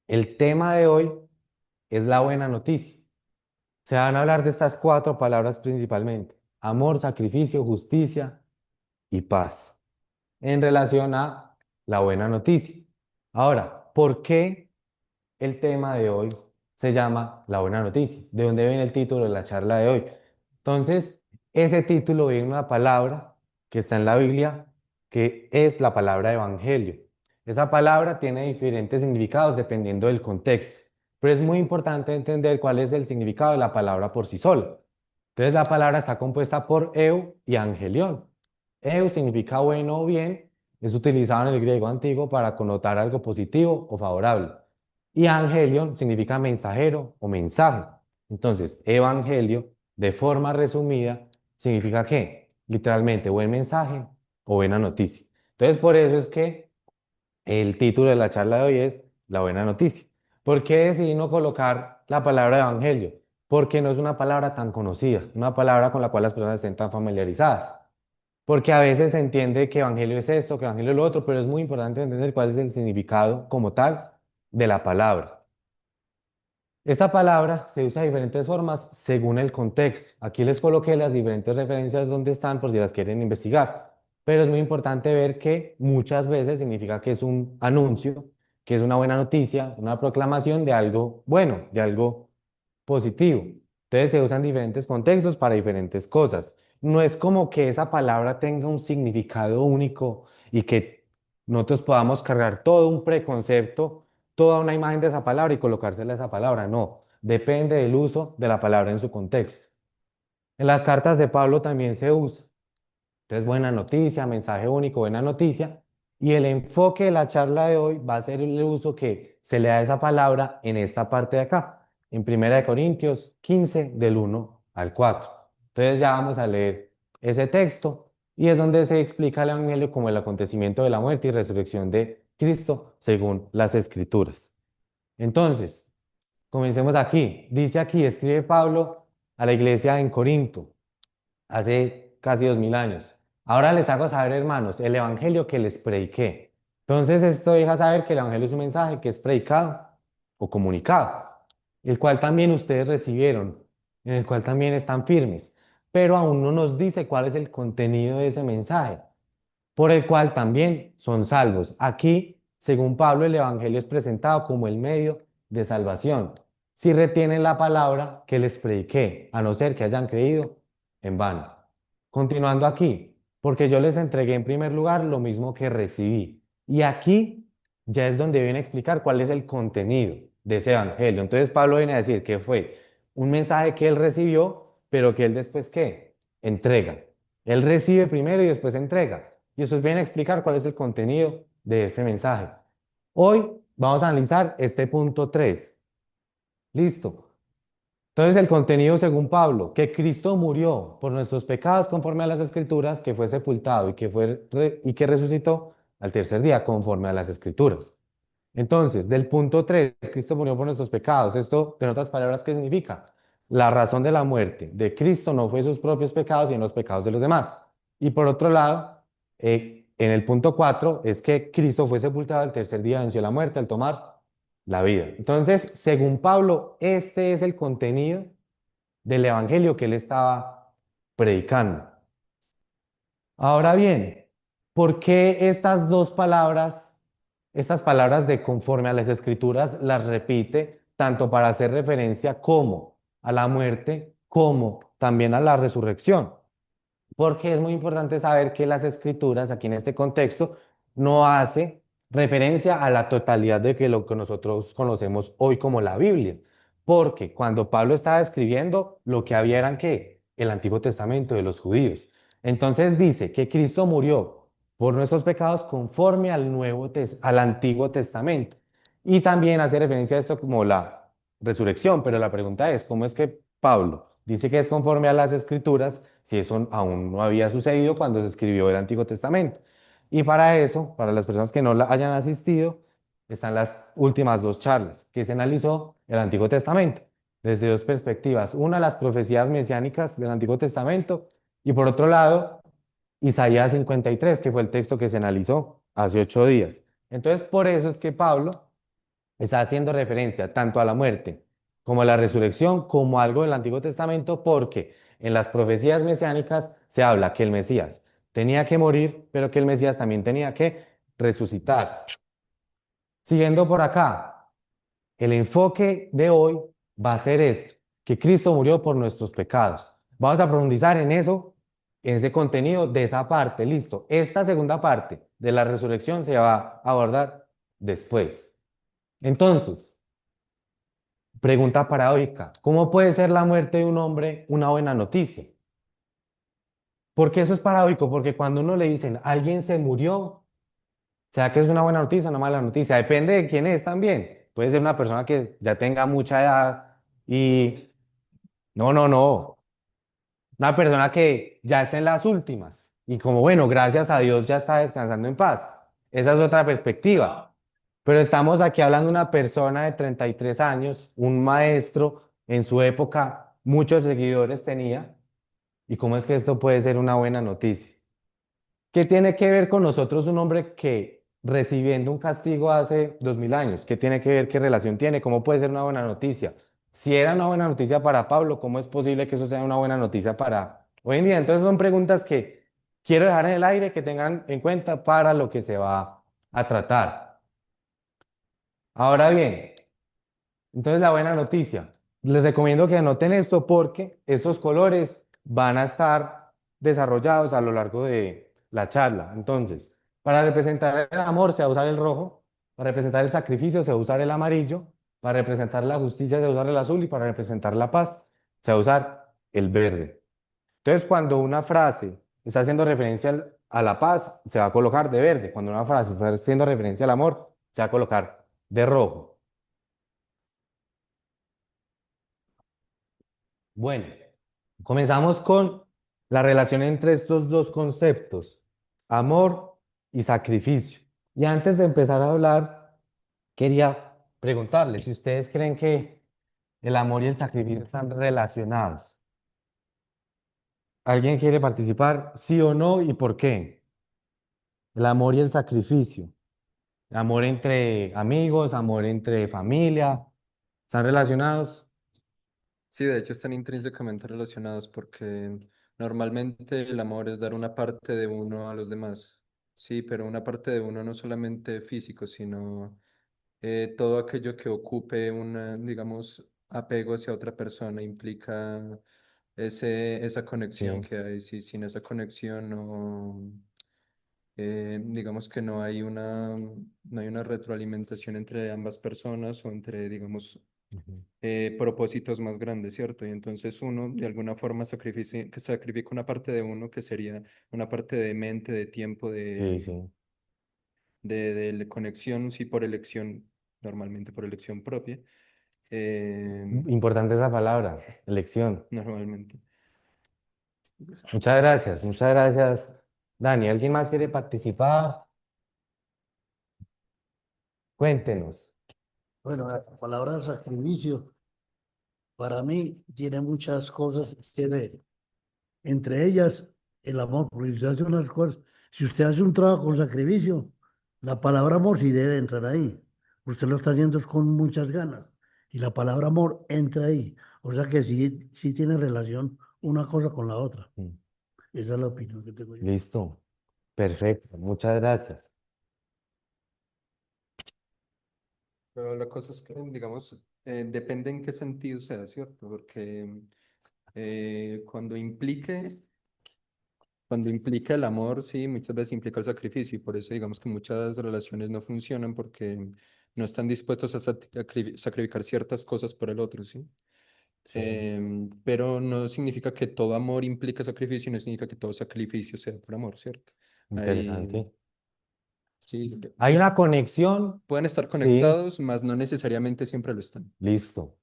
El tema de hoy es la buena noticia. Se van a hablar de estas cuatro palabras principalmente: amor, sacrificio, justicia y paz, en relación a la buena noticia. Ahora, ¿por qué el tema de hoy se llama la buena noticia? ¿De dónde viene el título de la charla de hoy? Entonces, ese título viene de una palabra que está en la Biblia, que es la palabra evangelio. Esa palabra tiene diferentes significados dependiendo del contexto, pero es muy importante entender cuál es el significado de la palabra por sí sola. Entonces, la palabra está compuesta por eu y angelión. Eu significa bueno o bien, es utilizado en el griego antiguo para connotar algo positivo o favorable. Y angelion significa mensajero o mensaje. Entonces, evangelio, de forma resumida, significa que literalmente buen mensaje o buena noticia. Entonces, por eso es que el título de la charla de hoy es la buena noticia. ¿Por qué decidí no colocar la palabra evangelio? Porque no es una palabra tan conocida, una palabra con la cual las personas estén tan familiarizadas. Porque a veces se entiende que evangelio es esto, que evangelio es lo otro, pero es muy importante entender cuál es el significado como tal de la palabra. Esta palabra se usa de diferentes formas según el contexto. Aquí les coloqué las diferentes referencias donde están por si las quieren investigar. Pero es muy importante ver que muchas veces significa que es un anuncio, que es una buena noticia, una proclamación de algo bueno, de algo positivo. Entonces se usan diferentes contextos para diferentes cosas. No es como que esa palabra tenga un significado único y que nosotros podamos cargar todo un preconcepto, toda una imagen de esa palabra y colocársela a esa palabra. No, depende del uso de la palabra en su contexto. En las cartas de Pablo también se usa. Entonces, buena noticia, mensaje único, buena noticia. Y el enfoque de la charla de hoy va a ser el uso que se le da a esa palabra en esta parte de acá, en 1 Corintios 15 del 1 al 4. Entonces ya vamos a leer ese texto y es donde se explica el Evangelio como el acontecimiento de la muerte y resurrección de Cristo según las Escrituras. Entonces, comencemos aquí. Dice aquí, escribe Pablo a la iglesia en Corinto hace casi 2000 años. Ahora les hago saber, hermanos, el evangelio que les prediqué. Entonces, esto deja saber que el evangelio es un mensaje que es predicado o comunicado, el cual también ustedes recibieron, en el cual también están firmes, pero aún no nos dice cuál es el contenido de ese mensaje, por el cual también son salvos. Aquí, según Pablo, el evangelio es presentado como el medio de salvación. Si retienen la palabra que les prediqué, a no ser que hayan creído en vano. Continuando aquí, porque yo les entregué en primer lugar lo mismo que recibí. Y aquí ya es donde viene a explicar cuál es el contenido de ese evangelio. Entonces Pablo viene a decir que fue un mensaje que él recibió, pero que él después, ¿qué? Entrega. Él recibe primero y después entrega. Y eso viene a explicar cuál es el contenido de este mensaje. Hoy vamos a analizar este punto 3. Listo. Entonces el contenido según Pablo, que Cristo murió por nuestros pecados conforme a las Escrituras, que fue sepultado y que resucitó al tercer día conforme a las Escrituras. Entonces, del punto 3, Cristo murió por nuestros pecados. Esto, en otras palabras, ¿qué significa? La razón de la muerte de Cristo no fue sus propios pecados, sino los pecados de los demás. Y por otro lado, en el punto 4 es que Cristo fue sepultado al tercer día, venció la muerte al tomar la vida. Entonces, según Pablo, este es el contenido del evangelio que él estaba predicando. Ahora bien, ¿por qué estas palabras de conforme a las escrituras, las repite tanto para hacer referencia como a la muerte, como también a la resurrección? Porque es muy importante saber que las escrituras, aquí en este contexto, no hace referencia a la totalidad de que lo que nosotros conocemos hoy como la Biblia. Porque cuando Pablo estaba escribiendo, lo que había eran que el Antiguo Testamento de los judíos. Entonces dice que Cristo murió por nuestros pecados conforme al Antiguo Testamento. Y también hace referencia a esto como la resurrección. Pero la pregunta es, ¿cómo es que Pablo dice que es conforme a las escrituras si eso aún no había sucedido cuando se escribió el Antiguo Testamento? Y para eso, para las personas que no la hayan asistido, están las últimas dos charlas que se analizó el Antiguo Testamento desde dos perspectivas. Una, las profecías mesiánicas del Antiguo Testamento y por otro lado, Isaías 53, que fue el texto que se analizó hace 8 días. Entonces, por eso es que Pablo Está haciendo referencia tanto a la muerte como a la resurrección, como algo del Antiguo Testamento, porque en las profecías mesiánicas se habla que el Mesías tenía que morir, pero que el Mesías también tenía que resucitar. Siguiendo por acá, el enfoque de hoy va a ser esto, que Cristo murió por nuestros pecados. Vamos a profundizar en eso, en ese contenido de esa parte. Listo. Esta segunda parte de la resurrección se va a abordar después. Entonces, pregunta paradójica, ¿cómo puede ser la muerte de un hombre una buena noticia? ¿Por qué eso es paradójico? Porque cuando uno le dicen alguien se murió, sea que es una buena noticia o una mala noticia, depende de quién es también. Puede ser una persona que ya tenga mucha edad y no, no, no. Una persona que ya está en las últimas y como bueno, gracias a Dios ya está descansando en paz. Esa es otra perspectiva. Pero estamos aquí hablando de una persona de 33 años, un maestro en su época, muchos seguidores tenía. ¿Y cómo es que esto puede ser una buena noticia? ¿Qué tiene que ver con nosotros un hombre que recibiendo un castigo hace 2000 años? ¿Qué tiene que ver? ¿Qué relación tiene? ¿Cómo puede ser una buena noticia? Si era una buena noticia para Pablo, ¿cómo es posible que eso sea una buena noticia para hoy en día? Entonces son preguntas que quiero dejar en el aire, que tengan en cuenta para lo que se va a tratar. Ahora bien, entonces la buena noticia. Les recomiendo que anoten esto porque estos colores van a estar desarrollados a lo largo de la charla. Entonces, para representar el amor se va a usar el rojo, para representar el sacrificio se va a usar el amarillo, para representar la justicia se va a usar el azul y para representar la paz se va a usar el verde. Entonces, cuando una frase está haciendo referencia a la paz, se va a colocar de verde. Cuando una frase está haciendo referencia al amor, se va a colocar de rojo. Bueno, comenzamos con la relación entre estos dos conceptos, amor y sacrificio. Y antes de empezar a hablar, quería preguntarles si ustedes creen que el amor y el sacrificio están relacionados. ¿Alguien quiere participar? ¿Sí o no? ¿Y por qué? El amor y el sacrificio. Amor entre amigos, amor entre familia, ¿están relacionados? Sí, de hecho están intrínsecamente relacionados porque normalmente el amor es dar una parte de uno a los demás. Sí, pero una parte de uno no solamente físico, sino todo aquello que ocupe una, digamos, apego hacia otra persona implica esa conexión Sí. que hay. Si sin esa conexión no, digamos que no hay una retroalimentación entre ambas personas o entre, digamos, Ujú. propósitos más grandes, ¿cierto? Y entonces uno de alguna forma sacrifica una parte de uno que sería una parte de mente, de tiempo, Sí, sí. de conexión, sí, por elección, normalmente por elección propia, eh, Importante esa palabra, elección. normalmente. Muchas gracias, Dani. ¿Alguien más quiere participar? Cuéntenos. Bueno, la palabra sacrificio para mí tiene muchas cosas que ver. Entre ellas, el amor, porque si usted hace unas cosas, si usted hace un trabajo con sacrificio, la palabra amor sí debe entrar ahí. Usted lo está haciendo es con muchas ganas y la palabra amor entra ahí. O sea que sí, sí tiene relación una cosa con la otra. Mm, Esa es la opinión que tengo yo. listo. Perfecto. Muchas gracias. Pero la cosa es que, digamos, depende en qué sentido sea, ¿cierto? Porque eh, cuando implique Cuando implica el amor, sí, muchas veces implica el sacrificio y por eso digamos que muchas relaciones no funcionan porque no están dispuestos a sacrificar ciertas cosas por el otro, ¿sí? Sí, Pero no significa que todo amor implica sacrificio, no significa que todo sacrificio sea por amor, ¿cierto? Hay, interesante. sí, Hay una conexión. pueden estar Sí, conectados, mas no necesariamente siempre lo están. listo.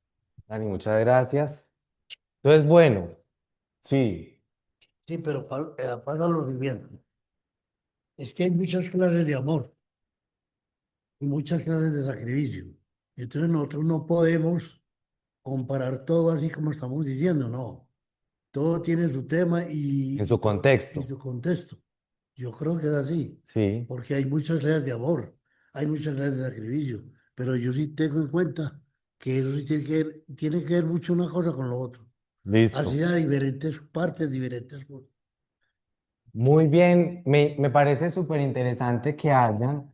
Dani, muchas gracias. Entonces, bueno, sí, Sí, pero pasa lo siguiente. Es que hay muchas clases de amor y muchas clases de sacrificio. Entonces nosotros no podemos comparar todo así como estamos diciendo, no. Todo tiene su tema en y su todo, y contexto. su contexto. Yo creo que es así, Sí, porque hay muchas clases de amor, hay muchas clases de sacrificio. pero yo sí tengo en cuenta que eso sí tiene que ver mucho una cosa con lo otro. Así Listo. a diferentes partes, diferentes cosas. Muy bien, me parece súper interesante que hayan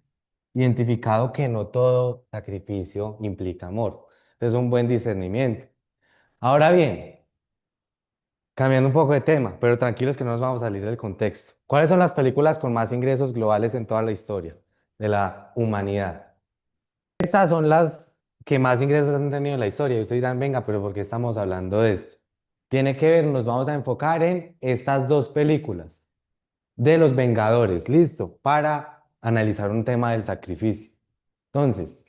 identificado que no todo sacrificio implica amor. Es un buen discernimiento. Ahora bien, cambiando un poco de tema, pero tranquilos que no nos vamos a salir del contexto. ¿Cuáles son las películas con más ingresos globales en toda la historia de la humanidad? Estas son las que más ingresos han tenido en la historia. Y ustedes dirán, venga, pero ¿por qué estamos hablando de esto? Tiene que ver, nos vamos a enfocar en estas dos películas de los Vengadores, listo, para analizar un tema del sacrificio. Entonces,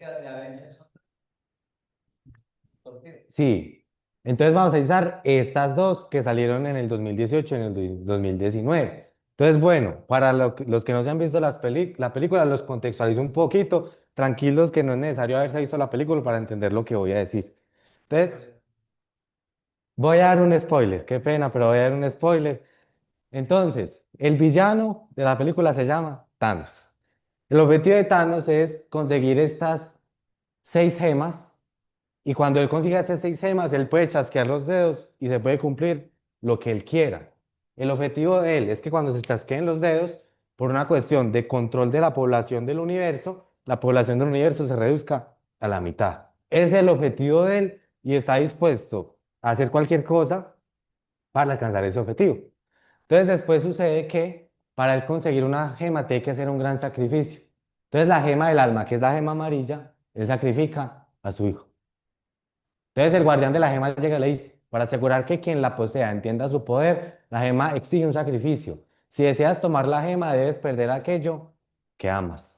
sí, entonces vamos a analizar estas dos que salieron en el 2018 y en el 2019. Entonces, bueno, para los que no se han visto la película, los contextualizo un poquito, tranquilos que no es necesario haberse visto la película para entender lo que voy a decir. Entonces, voy a dar un spoiler, qué pena, pero voy a dar un spoiler. Entonces, el villano de la película se llama Thanos. El objetivo de Thanos es conseguir estas 6 gemas y cuando él consiga esas 6 gemas, él puede chasquear los dedos y se puede cumplir lo que él quiera. El objetivo de él es que cuando se chasqueen los dedos, por una cuestión de control de la población del universo, la población del universo se reduzca a la mitad. Ese es el objetivo de él y está dispuesto a hacer cualquier cosa para alcanzar ese objetivo. Entonces después sucede que para él conseguir una gema tiene que hacer un gran sacrificio. Entonces la gema del alma, que es la gema amarilla, él sacrifica a su hijo. Entonces el guardián de la gema llega y le dice, para asegurar que quien la posea entienda su poder, la gema exige un sacrificio. Si deseas tomar la gema, debes perder aquello que amas.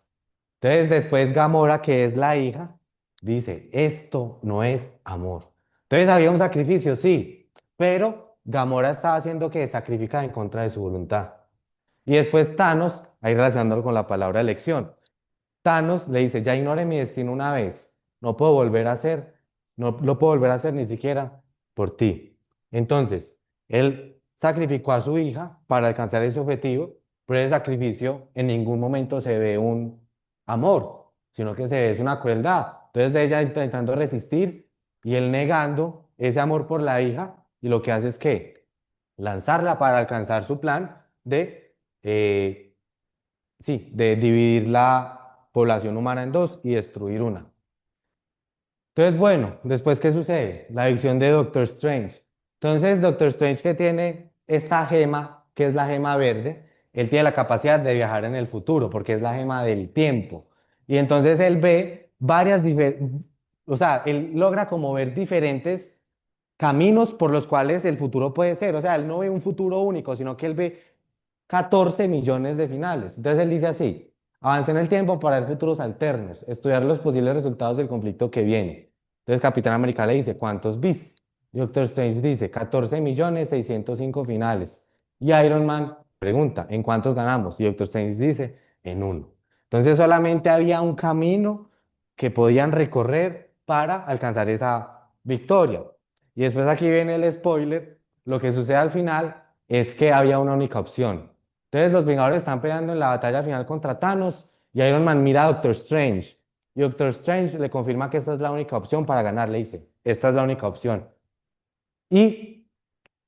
Entonces después Gamora, que es la hija, dice, esto no es amor. Entonces había un sacrificio, sí, pero Gamora estaba haciendo que sacrifica en contra de su voluntad. Y después Thanos, ahí relacionándolo con la palabra elección. Thanos le dice, ya ignoré mi destino una vez, no puedo volver a hacer, no lo puedo volver a hacer ni siquiera por ti. Entonces, él sacrificó a su hija para alcanzar ese objetivo, pero ese sacrificio en ningún momento se ve un amor, sino que se ve es una crueldad. Entonces, ella intentando resistir y él negando ese amor por la hija, y lo que hace es que lanzarla para alcanzar su plan de sí, de dividir la población humana en dos y destruir una. Entonces, bueno, después, ¿qué sucede? La adicción de Doctor Strange. Entonces, Doctor Strange que tiene esta gema, que es la gema verde, él tiene la capacidad de viajar en el futuro, porque es la gema del tiempo. Y entonces él ve o sea, él logra como ver diferentes caminos por los cuales el futuro puede ser. O sea, él no ve un futuro único, sino que él ve 14 millones de finales. Entonces él dice así, avance en el tiempo para ver futuros alternos, estudiar los posibles resultados del conflicto que viene. Entonces Capitán América le dice, ¿cuántos viste? Y Doctor Strange dice, 14 millones 605 finales. Y Iron Man pregunta, ¿en cuántos ganamos? Y Doctor Strange dice, en uno. Entonces solamente había un camino que podían recorrer para alcanzar esa victoria. Y después aquí viene el spoiler, lo que sucede al final es que había una única opción. Entonces los Vengadores están peleando en la batalla final contra Thanos y Iron Man mira a Doctor Strange. Y Doctor Strange le confirma que esta es la única opción para ganar. Le dice, esta es la única opción. Y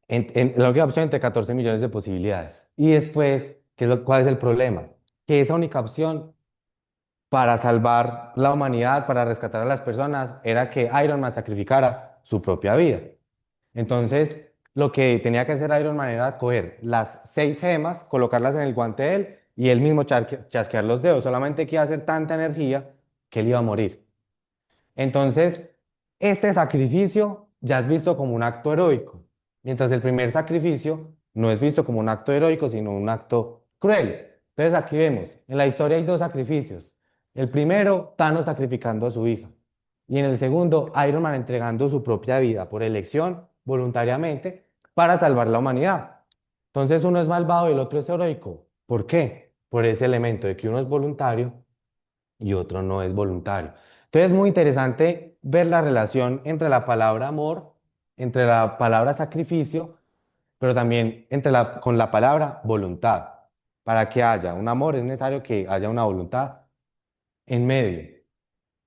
la única opción entre 14 millones de posibilidades. Y después, ¿cuál es el problema? Que esa única opción para salvar la humanidad, para rescatar a las personas, era que Iron Man sacrificara su propia vida. Entonces, lo que tenía que hacer Iron Man era coger las 6 gemas, colocarlas en el guante de él y él mismo chasquear los dedos. Solamente que iba a hacer tanta energía que él iba a morir. Entonces, este sacrificio ya es visto como un acto heroico, mientras el primer sacrificio no es visto como un acto heroico, sino un acto cruel. Entonces, aquí vemos, en la historia hay dos sacrificios. El primero, Thanos sacrificando a su hija. Y en el segundo, Iron Man entregando su propia vida por elección, voluntariamente, para salvar la humanidad. Entonces, uno es malvado y el otro es heroico. ¿Por qué? Por ese elemento de que uno es voluntario y otro no es voluntario. Entonces es muy interesante ver la relación entre la palabra amor, entre la palabra sacrificio, pero también con la palabra voluntad. Para que haya un amor es necesario que haya una voluntad en medio.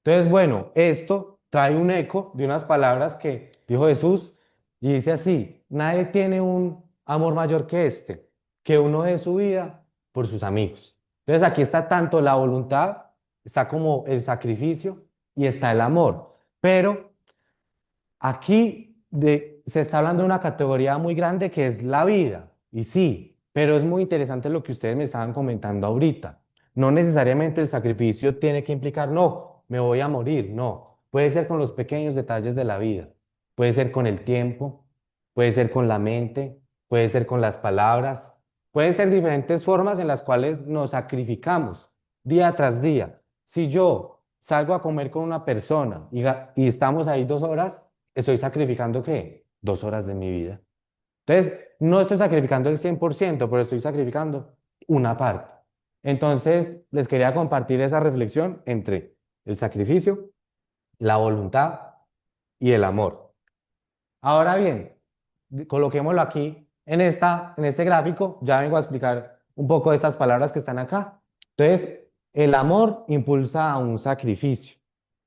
Entonces, bueno, esto trae un eco de unas palabras que dijo Jesús y dice así, nadie tiene un amor mayor que este, que uno dé su vida por sus amigos. Entonces, aquí está tanto la voluntad, está como el sacrificio y está el amor. Pero aquí se está hablando de una categoría muy grande que es la vida, y sí, pero es muy interesante lo que ustedes me estaban comentando ahorita. No necesariamente el sacrificio tiene que implicar, no, me voy a morir, no. Puede ser con los pequeños detalles de la vida, puede ser con el tiempo, puede ser con la mente, puede ser con las palabras, pueden ser diferentes formas en las cuales nos sacrificamos día tras día. Si yo salgo a comer con una persona y estamos ahí 2 horas, estoy sacrificando ¿qué? 2 horas de mi vida. Entonces, no estoy sacrificando el 100%, pero estoy sacrificando una parte. Entonces, les quería compartir esa reflexión entre el sacrificio, la voluntad y el amor. Ahora bien, coloquémoslo aquí en este gráfico. Ya vengo a explicar un poco de estas palabras que están acá. Entonces, el amor impulsa a un sacrificio.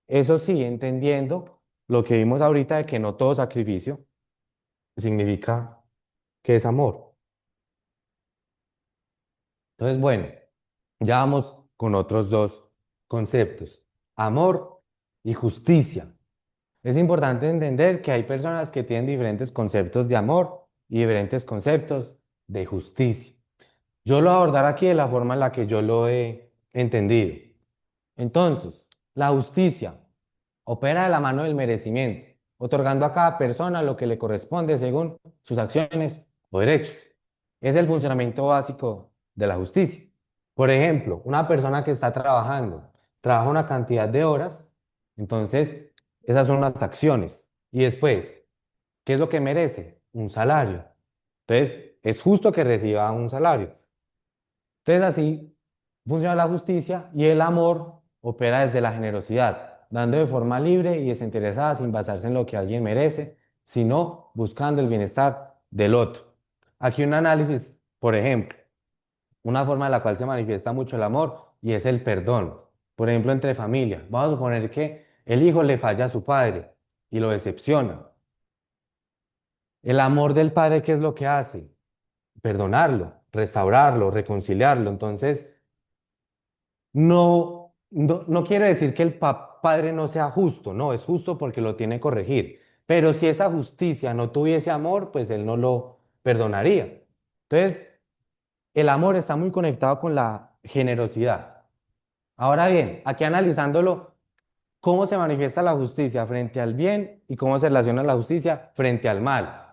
Eso sí, entendiendo lo que vimos ahorita de que no todo sacrificio significa que es amor. Entonces, bueno, ya vamos con otros dos conceptos, amor y justicia. Es importante entender que hay personas que tienen diferentes conceptos de amor y diferentes conceptos de justicia. Yo lo voy a abordar aquí de la forma en la que yo lo he entendido. Entonces, la justicia opera de la mano del merecimiento, otorgando a cada persona lo que le corresponde según sus acciones o derechos. Es el funcionamiento básico de la justicia. Por ejemplo, una persona que está trabajando, trabaja una cantidad de horas, entonces esas son las acciones. Y después, ¿qué es lo que merece? Un salario. Entonces, es justo que reciba un salario. Entonces así funciona la justicia y el amor opera desde la generosidad, dando de forma libre y desinteresada sin basarse en lo que alguien merece, sino buscando el bienestar del otro. Aquí un análisis, por ejemplo, una forma en la cual se manifiesta mucho el amor y es el perdón. Por ejemplo, entre familia. Vamos a suponer que el hijo le falla a su padre y lo decepciona. El amor del padre, ¿qué es lo que hace? Perdonarlo, restaurarlo, reconciliarlo. Entonces, no quiere decir que el padre no sea justo, no, es justo porque lo tiene que corregir. Pero si esa justicia no tuviese amor, pues él no lo perdonaría. Entonces, el amor está muy conectado con la generosidad. Ahora bien, aquí analizándolo, ¿cómo se manifiesta la justicia frente al bien y cómo se relaciona la justicia frente al mal?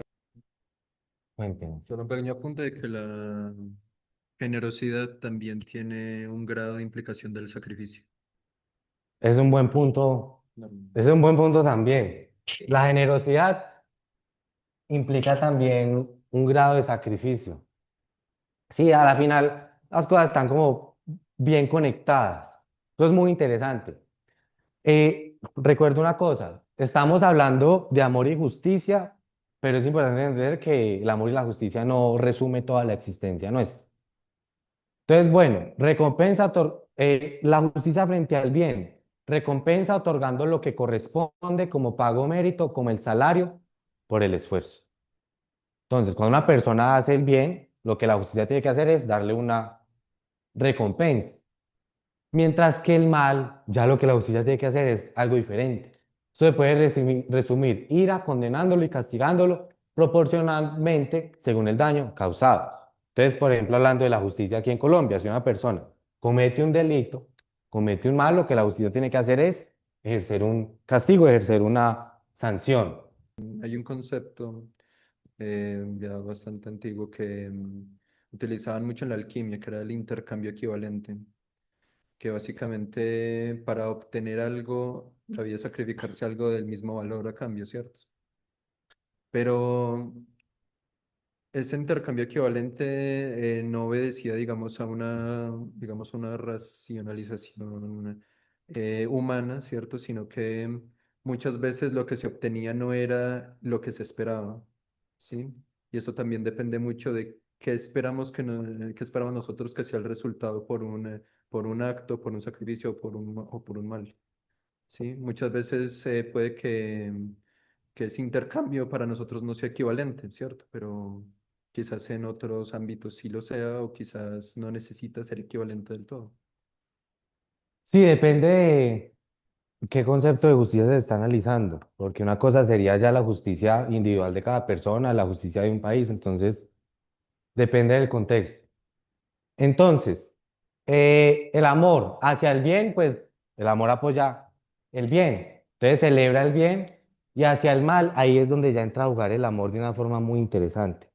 Cuéntenme. Solo un pequeño apunte de que la generosidad también tiene un grado de implicación del sacrificio. Es un buen punto, No. es un buen punto también. La generosidad implica también un grado de sacrificio. Sí, a la final las cosas están como bien conectadas. Eso es muy interesante. Recuerdo una cosa, estamos hablando de amor y justicia, pero es importante entender que el amor y la justicia no resume toda la existencia nuestra. Entonces, bueno, la justicia frente al bien, recompensa otorgando lo que corresponde como pago o mérito, como el salario por el esfuerzo. Entonces, cuando una persona hace el bien, lo que la justicia tiene que hacer es darle una recompensa. Mientras que el mal, ya lo que la justicia tiene que hacer es algo diferente. Esto se puede resumir ira, condenándolo y castigándolo proporcionalmente según el daño causado. Entonces, por ejemplo, hablando de la justicia aquí en Colombia, si una persona comete un delito, comete un mal, lo que la justicia tiene que hacer es ejercer un castigo, ejercer una sanción. Hay un concepto ya bastante antiguo que utilizaban mucho en la alquimia, que era el intercambio equivalente, que básicamente para obtener algo había sacrificarse algo del mismo valor a cambio, ¿cierto? Pero ese intercambio equivalente no obedecía, digamos, a una racionalización humana, ¿cierto? Sino que muchas veces lo que se obtenía no era lo que se esperaba, ¿sí? Y eso también depende mucho de qué esperamos qué esperamos nosotros que sea el resultado por un acto, por un sacrificio o por un mal. Sí, muchas veces puede que ese intercambio para nosotros no sea equivalente, ¿cierto? Pero quizás en otros ámbitos sí lo sea o quizás no necesita ser equivalente del todo. Sí, depende de qué concepto de justicia se está analizando, porque una cosa sería ya la justicia individual de cada persona, la justicia de un país, entonces depende del contexto. Entonces, el amor hacia el bien, pues el amor apoya el bien, entonces celebra el bien y hacia el mal, ahí es donde ya entra a jugar el amor de una forma muy interesante,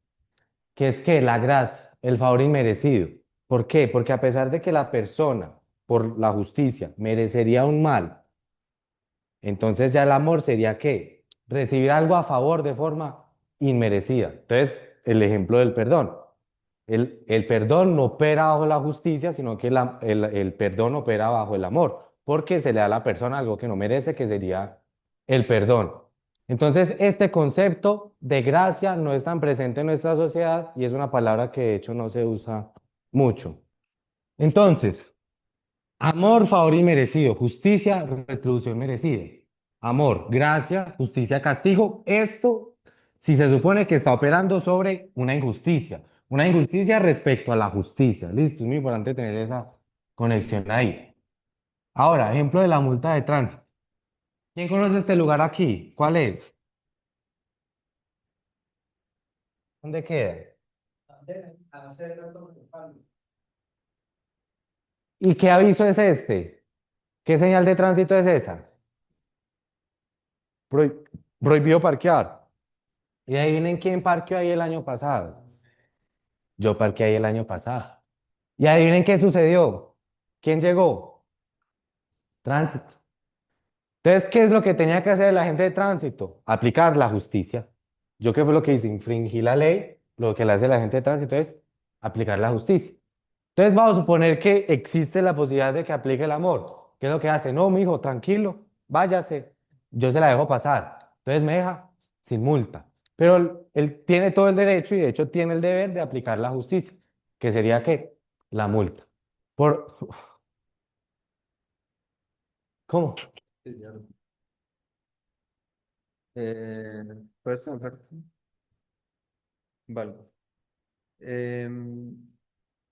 que es que la gracia, el favor inmerecido. ¿Por qué? Porque a pesar de que la persona, por la justicia, merecería un mal, entonces ya el amor sería ¿qué? Recibir algo a favor de forma inmerecida. Entonces, el ejemplo del perdón. El perdón no opera bajo la justicia, sino que el perdón opera bajo el amor, porque se le da a la persona algo que no merece, que sería el perdón. Entonces, este concepto de gracia no es tan presente en nuestra sociedad y es una palabra que de hecho no se usa mucho. Entonces, amor, favor inmerecido, justicia, retribución merecida. Amor, gracia, justicia, castigo. Esto si se supone que está operando sobre una injusticia respecto a la justicia. Listo, es muy importante tener esa conexión ahí. Ahora, ejemplo de la multa de tránsito. ¿Quién conoce este lugar aquí? ¿Cuál es? ¿Dónde queda? ¿Y qué aviso es este? ¿Qué señal de tránsito es esa? Prohi- Prohibido parquear. Y adivinen quién parqueó ahí el año pasado. Yo parqué ahí el año pasado. Y adivinen qué sucedió. ¿Quién llegó? Tránsito. Entonces, ¿qué es lo que tenía que hacer la gente de tránsito? Aplicar la justicia. ¿Yo qué fue lo que hice? Infringí la ley. Lo que le hace la gente de tránsito es aplicar la justicia. Entonces, vamos a suponer que existe la posibilidad de que aplique el amor. ¿Qué es lo que hace? No, mijo, tranquilo, váyase. Yo se la dejo pasar. Entonces me deja sin multa. Pero él tiene todo el derecho y de hecho tiene el deber de aplicar la justicia, que sería ¿qué? La multa. Por... ¿Cómo? Sí, claro. Eh, ¿Puedes trabajar? Vale. Em,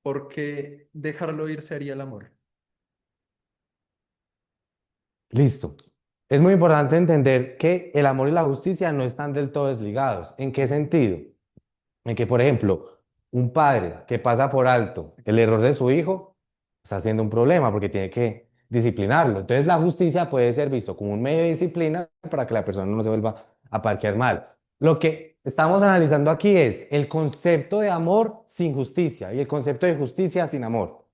¿Por qué dejarlo ir sería el amor? Listo. Es muy importante entender que el amor y la justicia no están del todo desligados. ¿En qué sentido? En que, por ejemplo, un padre que pasa por alto el error de su hijo está haciendo un problema porque tiene que disciplinarlo. Entonces, la justicia puede ser visto como un medio de disciplina para que la persona no se vuelva a parquear mal. Lo que estamos analizando aquí es el concepto de amor sin justicia y el concepto de justicia sin amor.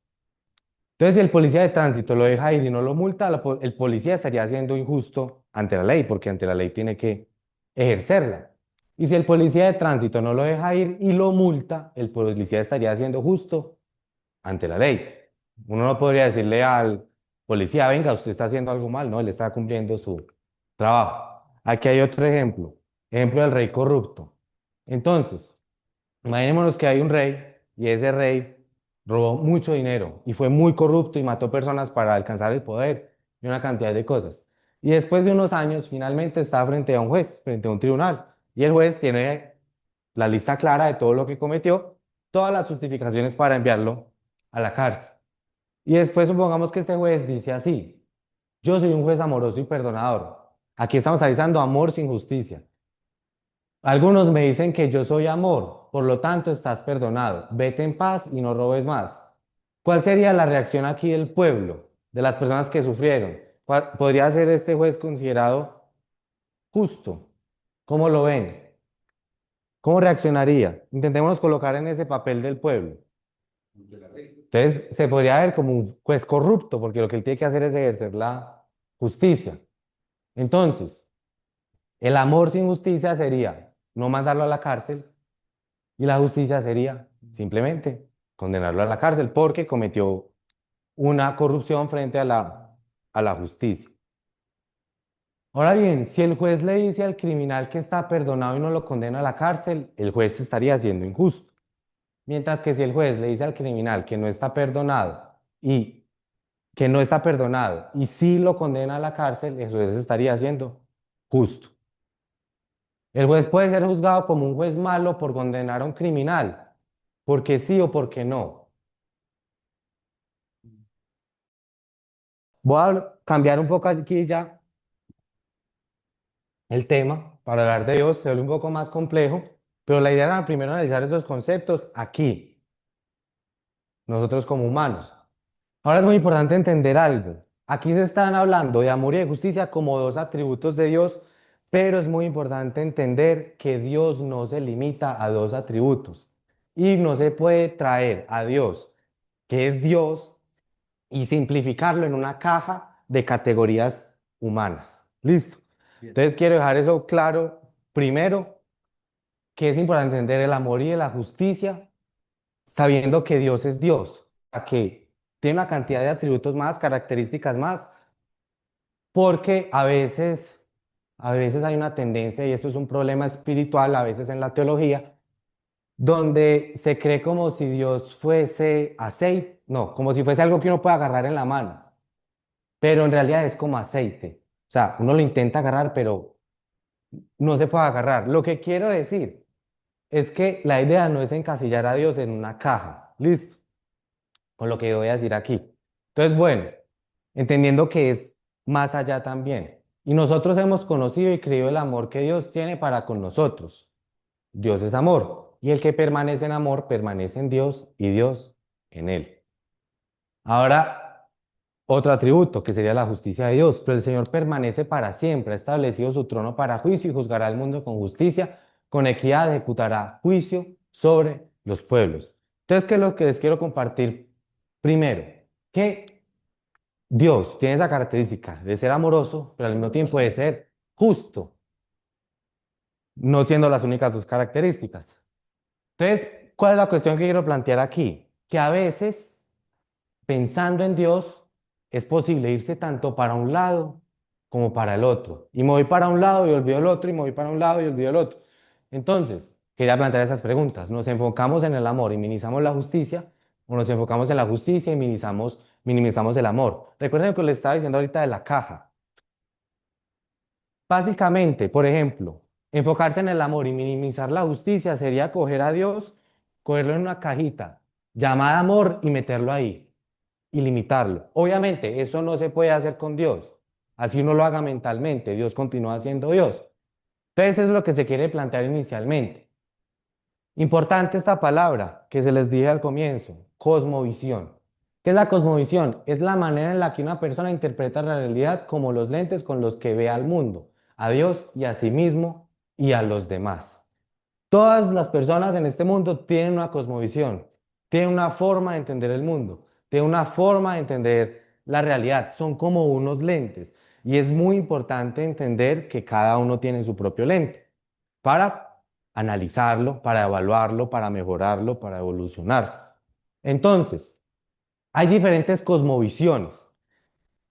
Entonces, si el policía de tránsito lo deja ir y no lo multa, el policía estaría siendo injusto ante la ley, porque ante la ley tiene que ejercerla. Y si el policía de tránsito no lo deja ir y lo multa, el policía estaría siendo justo ante la ley. Uno no podría decirle al policía, venga, usted está haciendo algo mal, no, él está cumpliendo su trabajo. Aquí hay otro ejemplo, ejemplo del rey corrupto. Entonces, imaginémonos que hay un rey y ese rey robó mucho dinero y fue muy corrupto y mató personas para alcanzar el poder y una cantidad de cosas. Y después de unos años, finalmente está frente a un juez, frente a un tribunal. Y el juez tiene la lista clara de todo lo que cometió, todas las justificaciones para enviarlo a la cárcel. Y después supongamos que este juez dice así, yo soy un juez amoroso y perdonador. Aquí estamos analizando amor sin justicia. Algunos me dicen que yo soy amor, por lo tanto estás perdonado. Vete en paz y no robes más. ¿Cuál sería la reacción aquí del pueblo, de las personas que sufrieron? ¿Podría ser este juez considerado justo? ¿Cómo lo ven? ¿Cómo reaccionaría? Intentémonos colocar en ese papel del pueblo. Entonces, se podría ver como un juez corrupto, porque lo que él tiene que hacer es ejercer la justicia. Entonces, el amor sin justicia sería no mandarlo a la cárcel, y la justicia sería simplemente condenarlo a la cárcel porque cometió una corrupción frente a la justicia. Ahora bien, si el juez le dice al criminal que está perdonado y no lo condena a la cárcel, el juez estaría siendo injusto. Mientras que si el juez le dice al criminal que no está perdonado y que no está perdonado y si lo condena a la cárcel, el juez estaría siendo justo. El juez puede ser juzgado como un juez malo por condenar a un criminal, porque sí o porque no. Voy a cambiar un poco aquí ya el tema para hablar de Dios, se vuelve un poco más complejo, pero la idea era primero analizar esos conceptos aquí, nosotros como humanos. Ahora es muy importante entender algo. Aquí se están hablando de amor y de justicia como dos atributos de Dios, pero es muy importante entender que Dios no se limita a dos atributos y no se puede traer a Dios, que es Dios, y simplificarlo en una caja de categorías humanas. ¿Listo? Bien. Entonces quiero dejar eso claro. Primero, que es importante entender el amor y la justicia, sabiendo que Dios es Dios, que tiene una cantidad de atributos más, características más, porque a veces hay una tendencia, y esto es un problema espiritual, a veces en la teología, donde se cree como si Dios fuese aceite, no, como si fuese algo que uno puede agarrar en la mano, pero en realidad es como aceite. O sea, uno lo intenta agarrar, pero no se puede agarrar. Lo que quiero decir es que la idea no es encasillar a Dios en una caja. Listo, con lo que voy a decir aquí. Entonces, bueno, entendiendo que es más allá también. Y nosotros hemos conocido y creído el amor que Dios tiene para con nosotros. Dios es amor. Y el que permanece en amor permanece en Dios y Dios en él. Ahora, otro atributo que sería la justicia de Dios. Pero el Señor permanece para siempre. Ha establecido su trono para juicio y juzgará al mundo con justicia. Con equidad ejecutará juicio sobre los pueblos. Entonces, ¿qué es lo que les quiero compartir primero? Que Dios tiene esa característica de ser amoroso, pero al mismo tiempo de ser justo, no siendo las únicas dos características. Entonces, ¿cuál es la cuestión que quiero plantear aquí? Que a veces, pensando en Dios, es posible irse tanto para un lado como para el otro. Y me voy para un lado y olvido el otro, y me voy para un lado y olvido el otro. Entonces, quería plantear esas preguntas. ¿Nos enfocamos en el amor y minimizamos la justicia? ¿O nos enfocamos en la justicia y minimizamos el amor? Recuerden lo que les estaba diciendo ahorita de la caja. Básicamente, por ejemplo, enfocarse en el amor y minimizar la justicia sería coger a Dios, cogerlo en una cajita llamada amor y meterlo ahí y limitarlo. Obviamente, eso no se puede hacer con Dios. Así uno lo haga mentalmente, Dios continúa siendo Dios. Entonces, eso es lo que se quiere plantear inicialmente. Importante esta palabra que se les dije al comienzo, cosmovisión. ¿Qué es la cosmovisión? Es la manera en la que una persona interpreta la realidad como los lentes con los que ve al mundo, a Dios y a sí mismo y a los demás. Todas las personas en este mundo tienen una cosmovisión, tienen una forma de entender el mundo, tienen una forma de entender la realidad, son como unos lentes. Y es muy importante entender que cada uno tiene su propio lente para analizarlo, para evaluarlo, para mejorarlo, para evolucionar. Entonces, hay diferentes cosmovisiones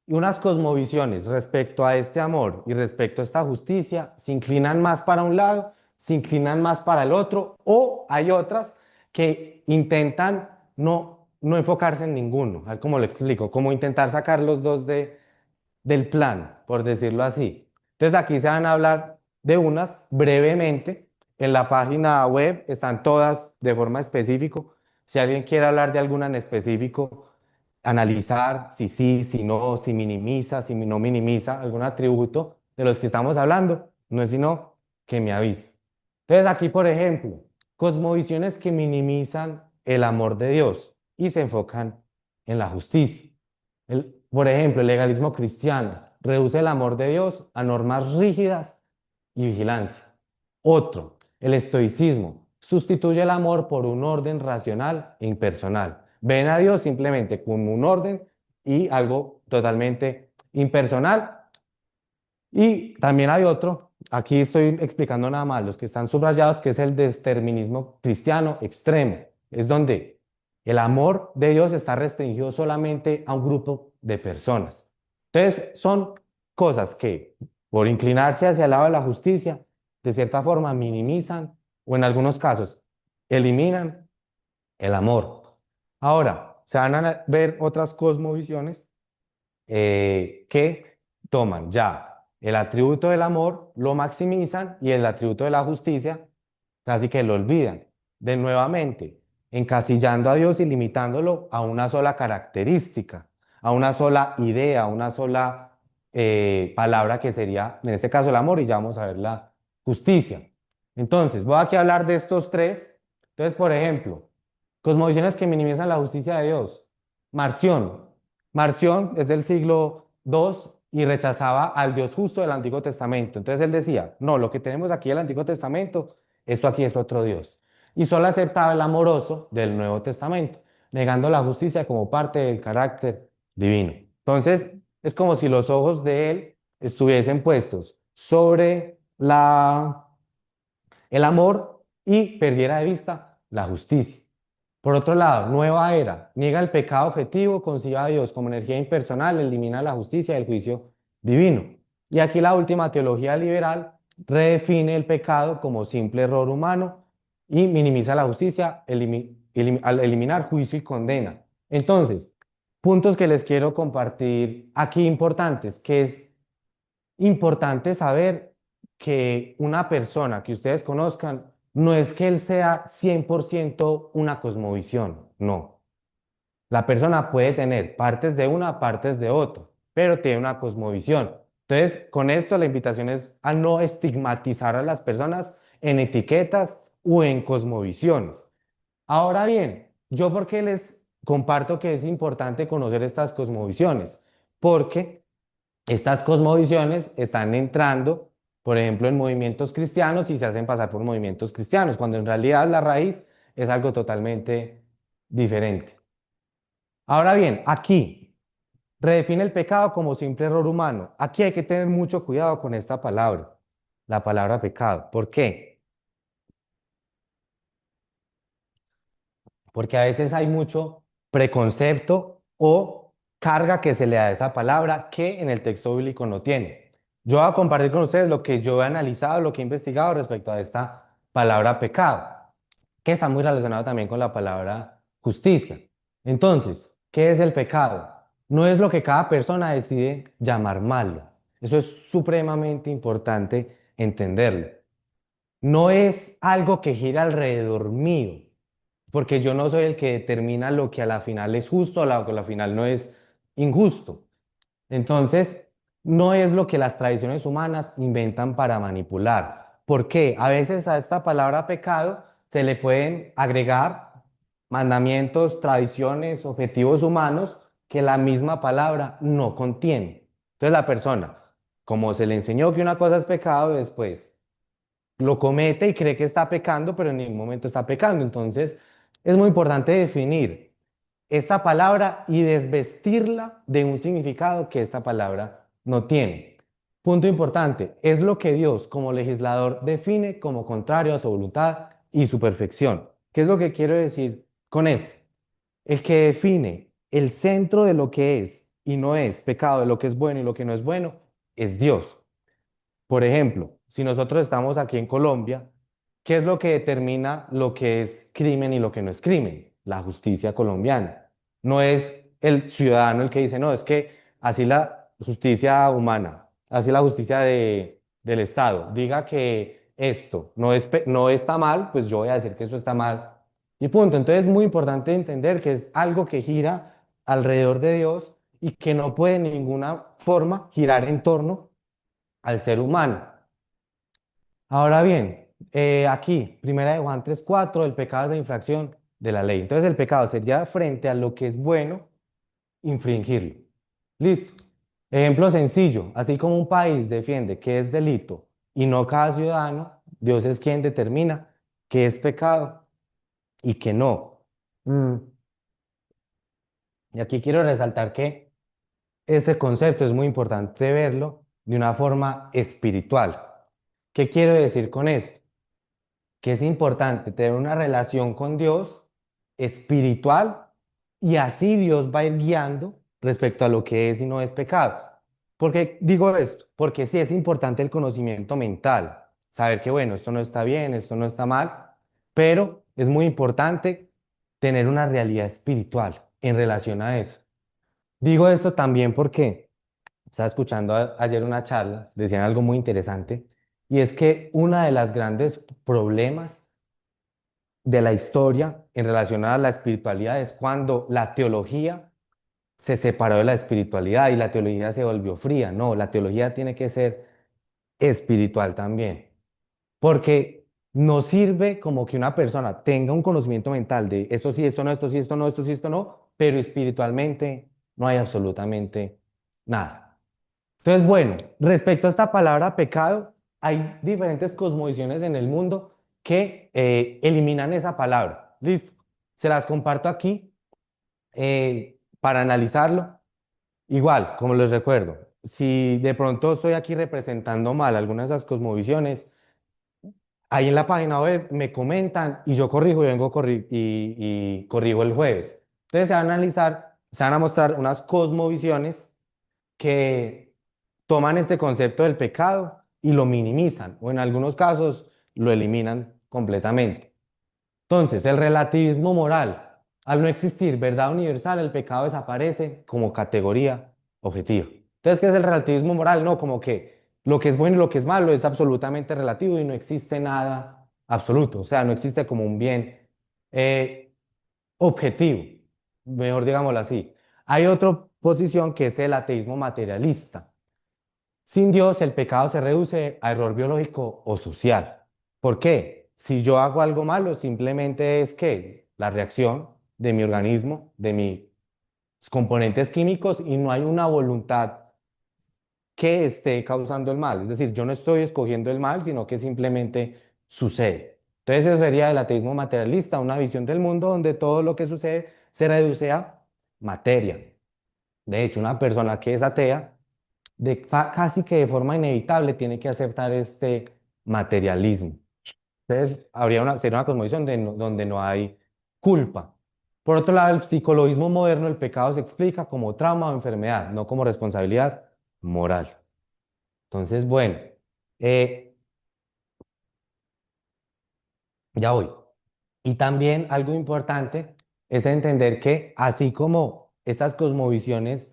y unas cosmovisiones respecto a este amor y respecto a esta justicia se inclinan más para un lado, se inclinan más para el otro, o hay otras que intentan no enfocarse en ninguno. A ver cómo lo explico, como intentar sacar los dos del plan, por decirlo así. Entonces aquí se van a hablar de unas brevemente. En la página web están todas de forma específica. Si alguien quiere hablar de alguna en específico, analizar si sí, si no, si minimiza, si no minimiza algún atributo de los que estamos hablando, no es sino que me avise. Entonces aquí, por ejemplo, cosmovisiones que minimizan el amor de Dios y se enfocan en la justicia. Por ejemplo, el legalismo cristiano reduce el amor de Dios a normas rígidas y vigilancia. Otro, el estoicismo, sustituye el amor por un orden racional e impersonal. Ven a Dios simplemente como un orden y algo totalmente impersonal. Y también hay otro, aquí estoy explicando nada más los que están subrayados, que es el determinismo cristiano extremo. Es donde el amor de Dios está restringido solamente a un grupo de personas. Entonces, son cosas que, por inclinarse hacia el lado de la justicia, de cierta forma minimizan o en algunos casos eliminan el amor. Ahora, se van a ver otras cosmovisiones que toman ya el atributo del amor, lo maximizan y el atributo de la justicia casi que lo olvidan. De nuevamente, encasillando a Dios y limitándolo a una sola característica, a una sola idea, a una sola palabra que sería, en este caso, el amor, y ya vamos a ver la justicia. Entonces, voy aquí a hablar de estos tres. Entonces, por ejemplo, cosmovisiones que minimizan la justicia de Dios. Marción. Marción es del siglo II y rechazaba al Dios justo del Antiguo Testamento. Entonces él decía, no, lo que tenemos aquí del Antiguo Testamento, esto aquí es otro Dios. Y solo aceptaba el amoroso del Nuevo Testamento, negando la justicia como parte del carácter divino. Entonces, es como si los ojos de él estuviesen puestos sobre el amor y perdiera de vista la justicia. Por otro lado, nueva era, niega el pecado objetivo, concibe a Dios como energía impersonal, elimina la justicia y el juicio divino. Y aquí la última teología liberal redefine el pecado como simple error humano y minimiza la justicia al eliminar juicio y condena. Entonces, puntos que les quiero compartir aquí importantes, que es importante saber que una persona que ustedes conozcan no es que él sea 100% una cosmovisión, no. La persona puede tener partes de una, partes de otra, pero tiene una cosmovisión. Entonces, con esto la invitación es a no estigmatizar a las personas en etiquetas o en cosmovisiones. Ahora bien, ¿yo por qué les comparto que es importante conocer estas cosmovisiones? Porque estas cosmovisiones están entrando, por ejemplo, en movimientos cristianos y se hacen pasar por movimientos cristianos, cuando en realidad la raíz es algo totalmente diferente. Ahora bien, aquí redefine el pecado como simple error humano. Aquí hay que tener mucho cuidado con esta palabra, la palabra pecado. ¿Por qué? Porque a veces hay mucho preconcepto o carga que se le da a esa palabra que en el texto bíblico no tiene. Yo voy a compartir con ustedes lo que yo he analizado, lo que he investigado respecto a esta palabra pecado, que está muy relacionado también con la palabra justicia. Entonces, ¿qué es el pecado? No es lo que cada persona decide llamar malo. Eso es supremamente importante entenderlo. No es algo que gira alrededor mío, porque yo no soy el que determina lo que a la final es justo o lo que a la final no es injusto. Entonces, no es lo que las tradiciones humanas inventan para manipular. ¿Por qué? A veces a esta palabra pecado se le pueden agregar mandamientos, tradiciones, objetivos humanos que la misma palabra no contiene. Entonces la persona, como se le enseñó que una cosa es pecado, después lo comete y cree que está pecando, pero en ningún momento está pecando. Entonces, es muy importante definir esta palabra y desvestirla de un significado que esta palabra no tiene. Punto importante, es lo que Dios como legislador define como contrario a su voluntad y su perfección. ¿Qué es lo que quiero decir con esto? El que define el centro de lo que es y no es pecado, de lo que es bueno y lo que no es bueno, es Dios. Por ejemplo, si nosotros estamos aquí en Colombia, ¿qué es lo que determina lo que es crimen y lo que no es crimen? La justicia colombiana. No es el ciudadano el que dice, no, es que así la justicia humana, así la justicia del Estado, diga que esto no está mal, pues yo voy a decir que eso está mal. Y punto. Entonces es muy importante entender que es algo que gira alrededor de Dios y que no puede de ninguna forma girar en torno al ser humano. Ahora bien, aquí, primera de Juan 3:4, el pecado es la infracción de la ley. Entonces el pecado sería frente a lo que es bueno, infringirlo. Listo. Ejemplo sencillo, así como un país defiende que es delito y no cada ciudadano, Dios es quien determina qué es pecado y qué no. Mm, Y aquí quiero resaltar que este concepto es muy importante verlo de una forma espiritual. ¿Qué quiero decir con esto? Que es importante tener una relación con Dios espiritual y así Dios va a ir guiando respecto a lo que es y no es pecado. ¿Por qué digo esto? Porque sí es importante el conocimiento mental, saber que bueno, esto no está bien, esto no está mal, pero es muy importante tener una realidad espiritual en relación a eso. Digo esto también porque Estaba escuchando ayer una charla, decían algo muy interesante, y es que uno de los grandes problemas de la historia en relación a la espiritualidad es cuando la teología se separó de la espiritualidad y la teología se volvió fría. No, la teología tiene que ser espiritual también, porque no sirve como que una persona tenga un conocimiento mental de esto sí, esto no, esto sí, esto no, esto sí, esto no, pero espiritualmente no hay absolutamente nada. Entonces, bueno, respecto a esta palabra pecado, hay diferentes cosmovisiones en el mundo que eliminan esa palabra. Listo, se las comparto aquí para analizarlo. Igual, como les recuerdo, si de pronto estoy aquí representando mal alguna de esas cosmovisiones, ahí en la página web me comentan y yo corrijo y y corrijo el jueves. Entonces se van a analizar, se van a mostrar unas cosmovisiones que toman este concepto del pecado y lo minimizan o en algunos casos lo eliminan completamente. Entonces, el relativismo moral. Al no existir verdad universal, el pecado desaparece como categoría objetiva. Entonces, ¿qué es el relativismo moral? No, como que lo que es bueno y lo que es malo es absolutamente relativo y no existe nada absoluto. O sea, no existe como un bien eh, objetivo, mejor digámoslo así. Hay otra posición que es el ateísmo materialista. Sin Dios, el pecado se reduce a error biológico o social. ¿Por qué? Si yo hago algo malo, simplemente es que la reacción de mi organismo, de mis componentes químicos, y no hay una voluntad que esté causando el mal. Es decir, yo no estoy escogiendo el mal, sino que simplemente sucede. Entonces, eso sería el ateísmo materialista, una visión del mundo donde todo lo que sucede se reduce a materia. De hecho, una persona que es atea, casi que de forma inevitable, tiene que aceptar este materialismo. Entonces, sería una cosmovisión donde no hay culpa. Por otro lado, el psicologismo moderno, el pecado se explica como trauma o enfermedad, no como responsabilidad moral. Entonces, bueno, eh, ya voy. Y también algo importante es entender que así como estas cosmovisiones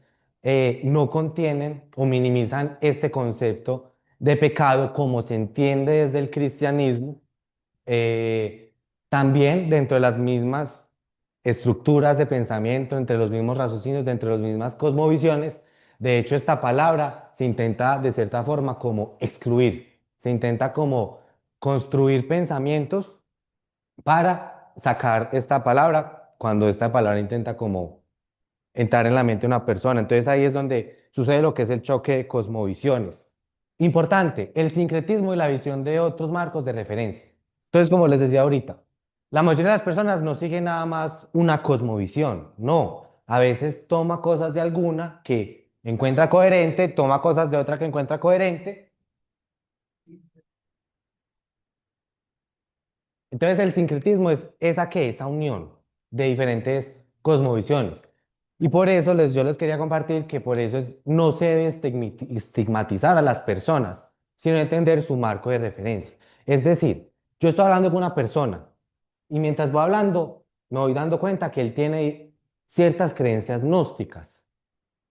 no contienen o minimizan este concepto de pecado como se entiende desde el cristianismo, eh, también dentro de las mismas estructuras de pensamiento, entre los mismos raciocinios, dentro de las mismas cosmovisiones, de hecho esta palabra se intenta de cierta forma como excluir, se intenta como construir pensamientos para sacar esta palabra cuando esta palabra intenta como entrar en la mente de una persona. Entonces ahí es donde sucede lo que es el choque de cosmovisiones. Importante, el sincretismo y la visión de otros marcos de referencia. Entonces, como les decía ahorita, la mayoría de las personas no siguen nada más una cosmovisión, no. A veces toma cosas de alguna que encuentra coherente, toma cosas de otra que encuentra coherente. Entonces el sincretismo es esa unión de diferentes cosmovisiones. Y por eso yo les quería compartir que por eso no se debe estigmatizar a las personas, sino entender su marco de referencia. Es decir, yo estoy hablando con una persona y mientras voy hablando me voy dando cuenta que él tiene ciertas creencias gnósticas.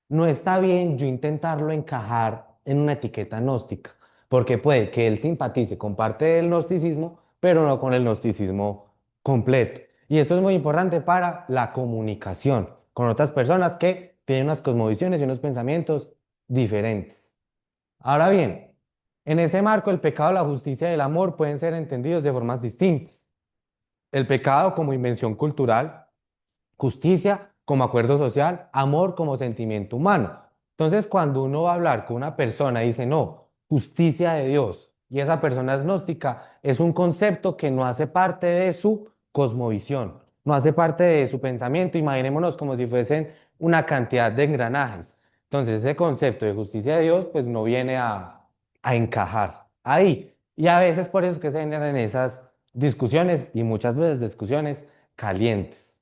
No está bien yo intentarlo encajar en una etiqueta gnóstica, porque puede que él simpatice con parte del gnosticismo, pero no con el gnosticismo completo. Y esto es muy importante para la comunicación con otras personas que tienen unas cosmovisiones y unos pensamientos diferentes. Ahora bien, en ese marco el pecado, la justicia y el amor pueden ser entendidos de formas distintas. El pecado como invención cultural, justicia como acuerdo social, amor como sentimiento humano. Entonces, cuando uno va a hablar con una persona y dice, no, justicia de Dios, y esa persona es gnóstica, es un concepto que no hace parte de su cosmovisión, no hace parte de su pensamiento. Imaginémonos como si fuesen una cantidad de engranajes. Entonces, ese concepto de justicia de Dios, pues no viene a encajar ahí. Y a veces por eso es que se generan esas discusiones y muchas veces discusiones calientes.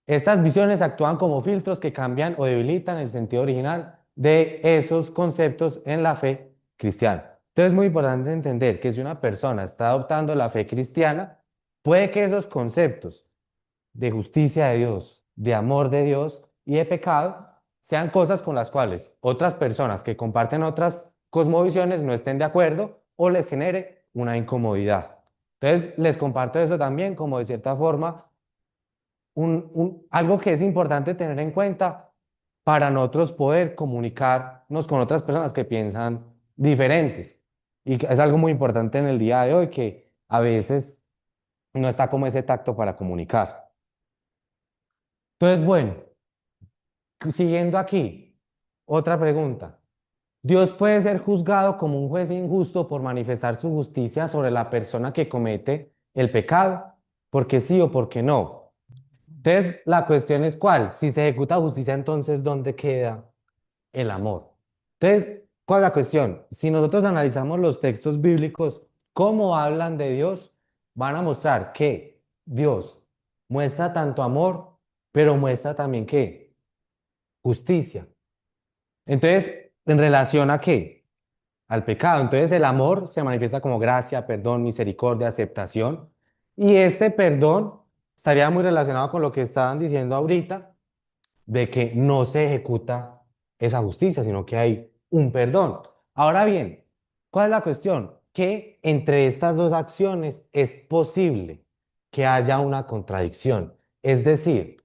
Estas visiones actúan como filtros que cambian o debilitan el sentido original de esos conceptos en la fe cristiana. Entonces es muy importante entender que si una persona está adoptando la fe cristiana, puede que esos conceptos de justicia de Dios, de amor de Dios y de pecado sean cosas con las cuales otras personas que comparten otras cosmovisiones no estén de acuerdo o les genere una incomodidad. Entonces, les comparto eso también como de cierta forma algo que es importante tener en cuenta para nosotros poder comunicarnos con otras personas que piensan diferentes. Y que es algo muy importante en el día de hoy que a veces no está como ese tacto para comunicar. Entonces, bueno, siguiendo aquí, otra pregunta. ¿Dios puede ser juzgado como un juez injusto por manifestar su justicia sobre la persona que comete el pecado? ¿Por qué sí o por qué no? Entonces, la cuestión es cuál. Si se ejecuta justicia, entonces, ¿dónde queda el amor? Entonces, ¿cuál es la cuestión? Si nosotros analizamos los textos bíblicos, cómo hablan de Dios, van a mostrar que Dios muestra tanto amor, pero muestra también que justicia. Entonces, ¿en relación a qué? Al pecado. Entonces, el amor se manifiesta como gracia, perdón, misericordia, aceptación. Y este perdón estaría muy relacionado con lo que estaban diciendo ahorita, de que no se ejecuta esa justicia, sino que hay un perdón. Ahora bien, ¿cuál es la cuestión? Que entre estas dos acciones es posible que haya una contradicción. Es decir,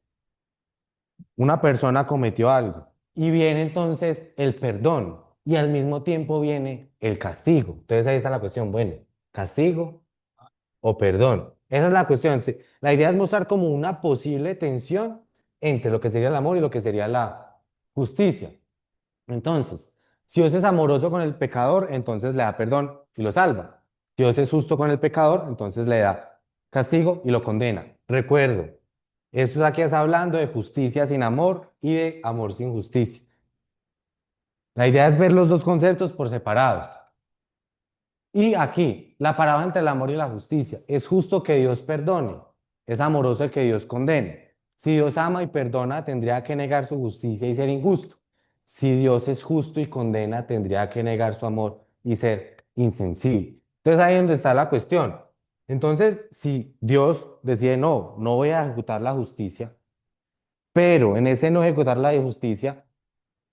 una persona cometió algo y viene entonces el perdón y al mismo tiempo viene el castigo. Entonces ahí está la cuestión, bueno, castigo o perdón. Esa es la cuestión. Sí, la idea es mostrar como una posible tensión entre lo que sería el amor y lo que sería la justicia. Entonces, si Dios es amoroso con el pecador, entonces le da perdón y lo salva. Si Dios es justo con el pecador, entonces le da castigo y lo condena. Recuerdo, esto es aquí es hablando de justicia sin amor y de amor sin justicia. La idea es ver los dos conceptos por separados. Y aquí, la parábola entre el amor y la justicia. Es justo que Dios perdone, es amoroso que Dios condene. Si Dios ama y perdona, tendría que negar su justicia y ser injusto. Si Dios es justo y condena, tendría que negar su amor y ser insensible. Entonces ahí es donde está la cuestión. Entonces, si Dios decide, no, no voy a ejecutar la justicia, pero en ese no ejecutar la justicia,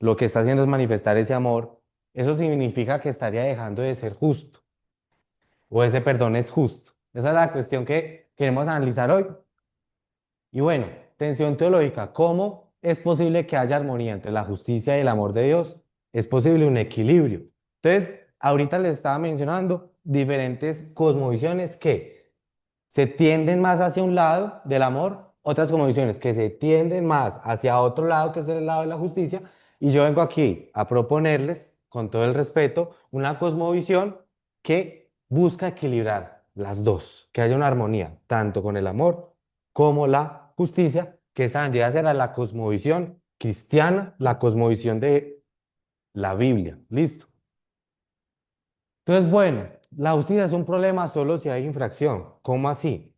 lo que está haciendo es manifestar ese amor, eso significa que estaría dejando de ser justo o ese perdón es justo. Esa es la cuestión que queremos analizar hoy. Y bueno, tensión teológica, ¿cómo es posible que haya armonía entre la justicia y el amor de Dios? Es posible un equilibrio. Entonces, ahorita les estaba mencionando diferentes cosmovisiones que se tienden más hacia un lado del amor, otras cosmovisiones que se tienden más hacia otro lado, que es el lado de la justicia, y yo vengo aquí a proponerles, con todo el respeto, una cosmovisión que busca equilibrar las dos, que haya una armonía, tanto con el amor como la justicia, que esa vendría a ser a la cosmovisión cristiana, la cosmovisión de la Biblia. ¿Listo? Entonces, bueno, la justicia es un problema solo si hay infracción. ¿Cómo así?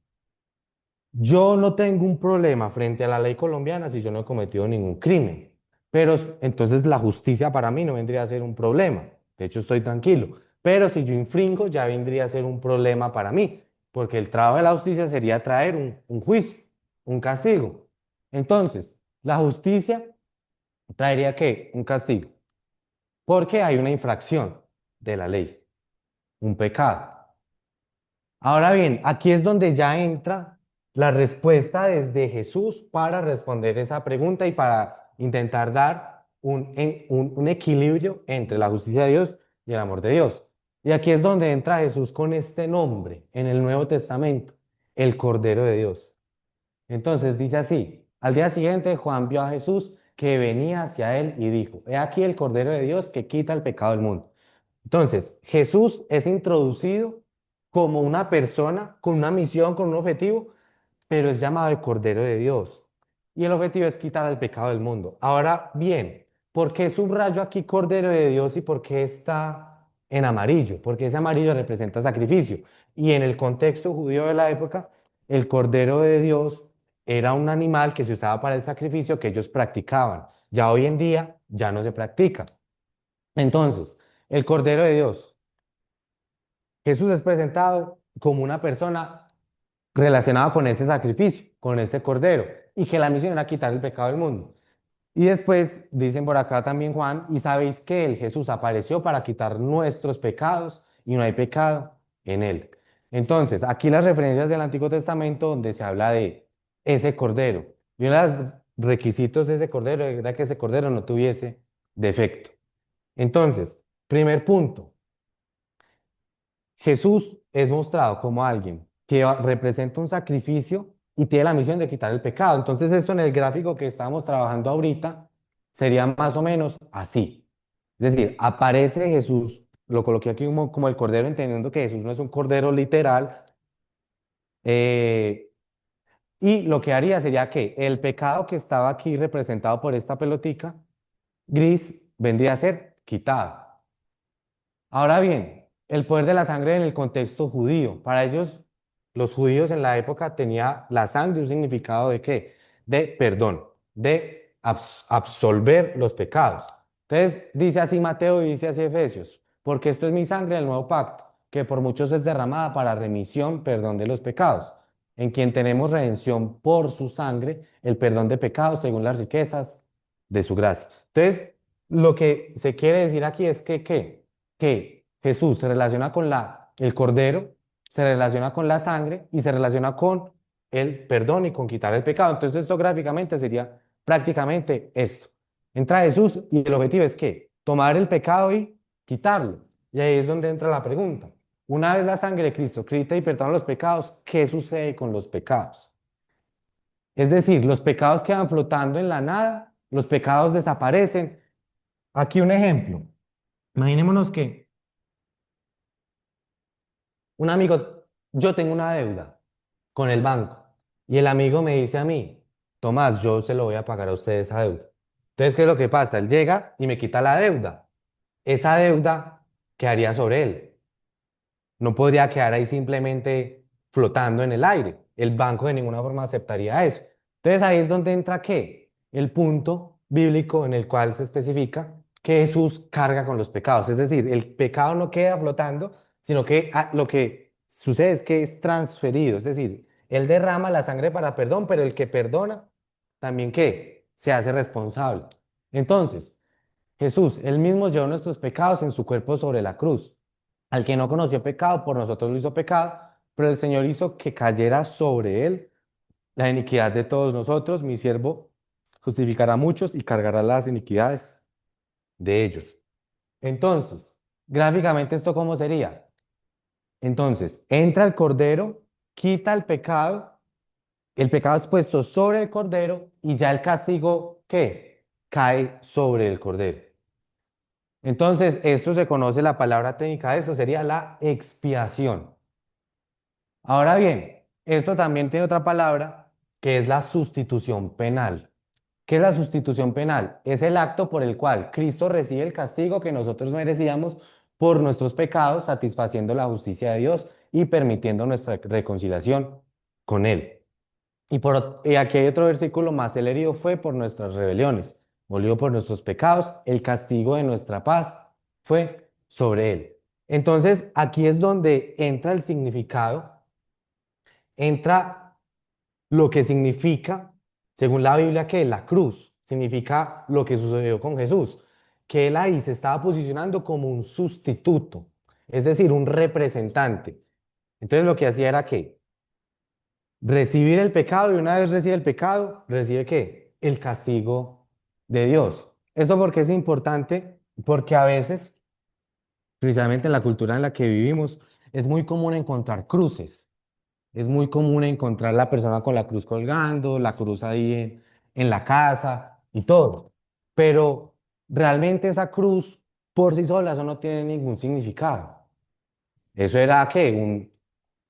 Yo no tengo un problema frente a la ley colombiana si yo no he cometido ningún crimen, pero entonces la justicia para mí no vendría a ser un problema. De hecho, estoy tranquilo. Pero si yo infringo, ya vendría a ser un problema para mí, porque el trabajo de la justicia sería traer un juicio, un castigo. Entonces, la justicia traería ¿qué? Un castigo, porque hay una infracción de la ley, un pecado. Ahora bien, aquí es donde ya entra la respuesta desde Jesús para responder esa pregunta y para intentar dar un equilibrio entre la justicia de Dios y el amor de Dios. Y aquí es donde entra Jesús con este nombre en el Nuevo Testamento, el Cordero de Dios. Entonces dice así, al día siguiente Juan vio a Jesús que venía hacia él y dijo, he aquí el Cordero de Dios que quita el pecado del mundo. Entonces, Jesús es introducido como una persona con una misión, con un objetivo, pero es llamado el Cordero de Dios. Y el objetivo es quitar el pecado del mundo. Ahora bien, ¿por qué subrayo aquí Cordero de Dios y por qué está en amarillo? Porque ese amarillo representa sacrificio. Y en el contexto judío de la época, el Cordero de Dios era un animal que se usaba para el sacrificio que ellos practicaban. Ya hoy en día ya no se practica. Entonces, el Cordero de Dios. Jesús es presentado como una persona relacionada con ese sacrificio, con este Cordero, y que la misión era quitar el pecado del mundo. Y después dicen por acá también Juan, y sabéis que el Jesús apareció para quitar nuestros pecados y no hay pecado en él. Entonces, aquí las referencias del Antiguo Testamento donde se habla de ese cordero. Y uno de los requisitos de ese cordero era que ese cordero no tuviese defecto. Entonces, primer punto, Jesús es mostrado como alguien que representa un sacrificio y tiene la misión de quitar el pecado. Entonces, esto en el gráfico que estábamos trabajando ahorita sería más o menos así. Es decir, aparece Jesús, lo coloqué aquí como el cordero, entendiendo que Jesús no es un cordero literal, eh, y lo que haría sería que el pecado que estaba aquí representado por esta pelotica gris vendría a ser quitado. Ahora bien, el poder de la sangre en el contexto judío. Para ellos, los judíos en la época tenía la sangre un significado de qué? De perdón, de absolver los pecados. Entonces, dice así Mateo y dice así Efesios, porque esto es mi sangre del nuevo pacto, que por muchos es derramada para remisión, perdón de los pecados, en quien tenemos redención por su sangre, el perdón de pecados según las riquezas de su gracia. Entonces, lo que se quiere decir aquí es que, ¿qué? Que Jesús se relaciona con el cordero, se relaciona con la sangre y se relaciona con el perdón y con quitar el pecado. Entonces esto gráficamente sería prácticamente esto. Entra Jesús y el objetivo es que tomar el pecado y quitarlo. Y ahí es donde entra la pregunta. Una vez la sangre de Cristo quita y perdona los pecados, ¿qué sucede con los pecados? Es decir, los pecados quedan flotando en la nada, los pecados desaparecen. Aquí un ejemplo. Imaginémonos que un amigo, yo tengo una deuda con el banco y el amigo me dice a mí, Tomás, yo se lo voy a pagar a usted esa deuda. Entonces, ¿qué es lo que pasa? Él llega y me quita la deuda. Esa deuda quedaría sobre él. No podría quedar ahí simplemente flotando en el aire. El banco de ninguna forma aceptaría eso. Entonces, ahí es donde entra ¿qué? El punto bíblico en el cual se especifica que Jesús carga con los pecados. Es decir, el pecado no queda flotando, sino que lo que sucede es que es transferido. Es decir, Él derrama la sangre para perdón, pero el que perdona, también ¿qué? Se hace responsable. Entonces, Jesús, Él mismo llevó nuestros pecados en su cuerpo sobre la cruz. Al que no conoció pecado, por nosotros lo hizo pecado, pero el Señor hizo que cayera sobre Él la iniquidad de todos nosotros. Mi siervo justificará a muchos y cargará las iniquidades de ellos. Entonces, gráficamente, ¿esto cómo sería? Entonces, entra el Cordero, quita el pecado es puesto sobre el Cordero y ya el castigo, ¿qué? Cae sobre el Cordero. Entonces, esto se conoce, la palabra técnica de esto sería la expiación. Ahora bien, esto también tiene otra palabra que es la sustitución penal. ¿Qué es la sustitución penal? Es el acto por el cual Cristo recibe el castigo que nosotros merecíamos por nuestros pecados, satisfaciendo la justicia de Dios y permitiendo nuestra reconciliación con Él. Y aquí hay otro versículo más, el herido fue por nuestras rebeliones, molido por nuestros pecados, el castigo de nuestra paz fue sobre Él. Entonces, aquí es donde entra el significado, entra lo que significa, según la Biblia, que la cruz significa lo que sucedió con Jesús, que él ahí se estaba posicionando como un sustituto, es decir, un representante. Entonces lo que hacía era que recibir el pecado y una vez recibe el pecado, recibe ¿qué? El castigo de Dios. ¿Esto porque es importante? Porque a veces, precisamente en la cultura en la que vivimos, es muy común encontrar cruces. Es muy común encontrar la persona con la cruz colgando, la cruz ahí en la casa y todo. Pero realmente esa cruz por sí sola eso no tiene ningún significado. Eso era que un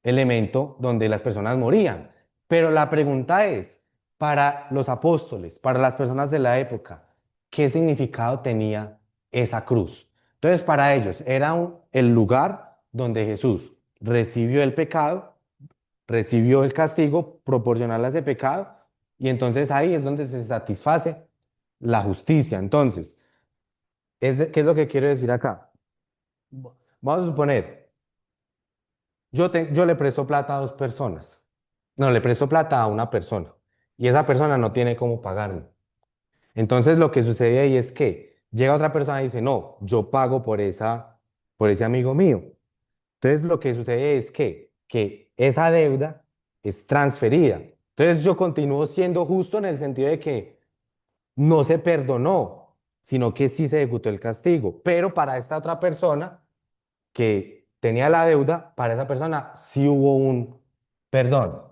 elemento donde las personas morían. Pero la pregunta es, para los apóstoles, para las personas de la época, ¿qué significado tenía esa cruz? Entonces, para ellos era el lugar donde Jesús recibió el pecado, recibió el castigo proporcional a ese pecado, y entonces ahí es donde se satisface la justicia. Entonces, ¿qué es lo que quiero decir acá? Vamos a suponer, yo le presto plata a dos personas. No, le presto plata a una persona y esa persona no tiene cómo pagarme. Entonces lo que sucede ahí es que llega otra persona y dice, no, yo pago por ese amigo mío. Entonces lo que sucede es que esa deuda es transferida. Entonces yo continúo siendo justo en el sentido de que no se perdonó, sino que sí se ejecutó el castigo. Pero para esta otra persona que tenía la deuda, para esa persona sí hubo un perdón.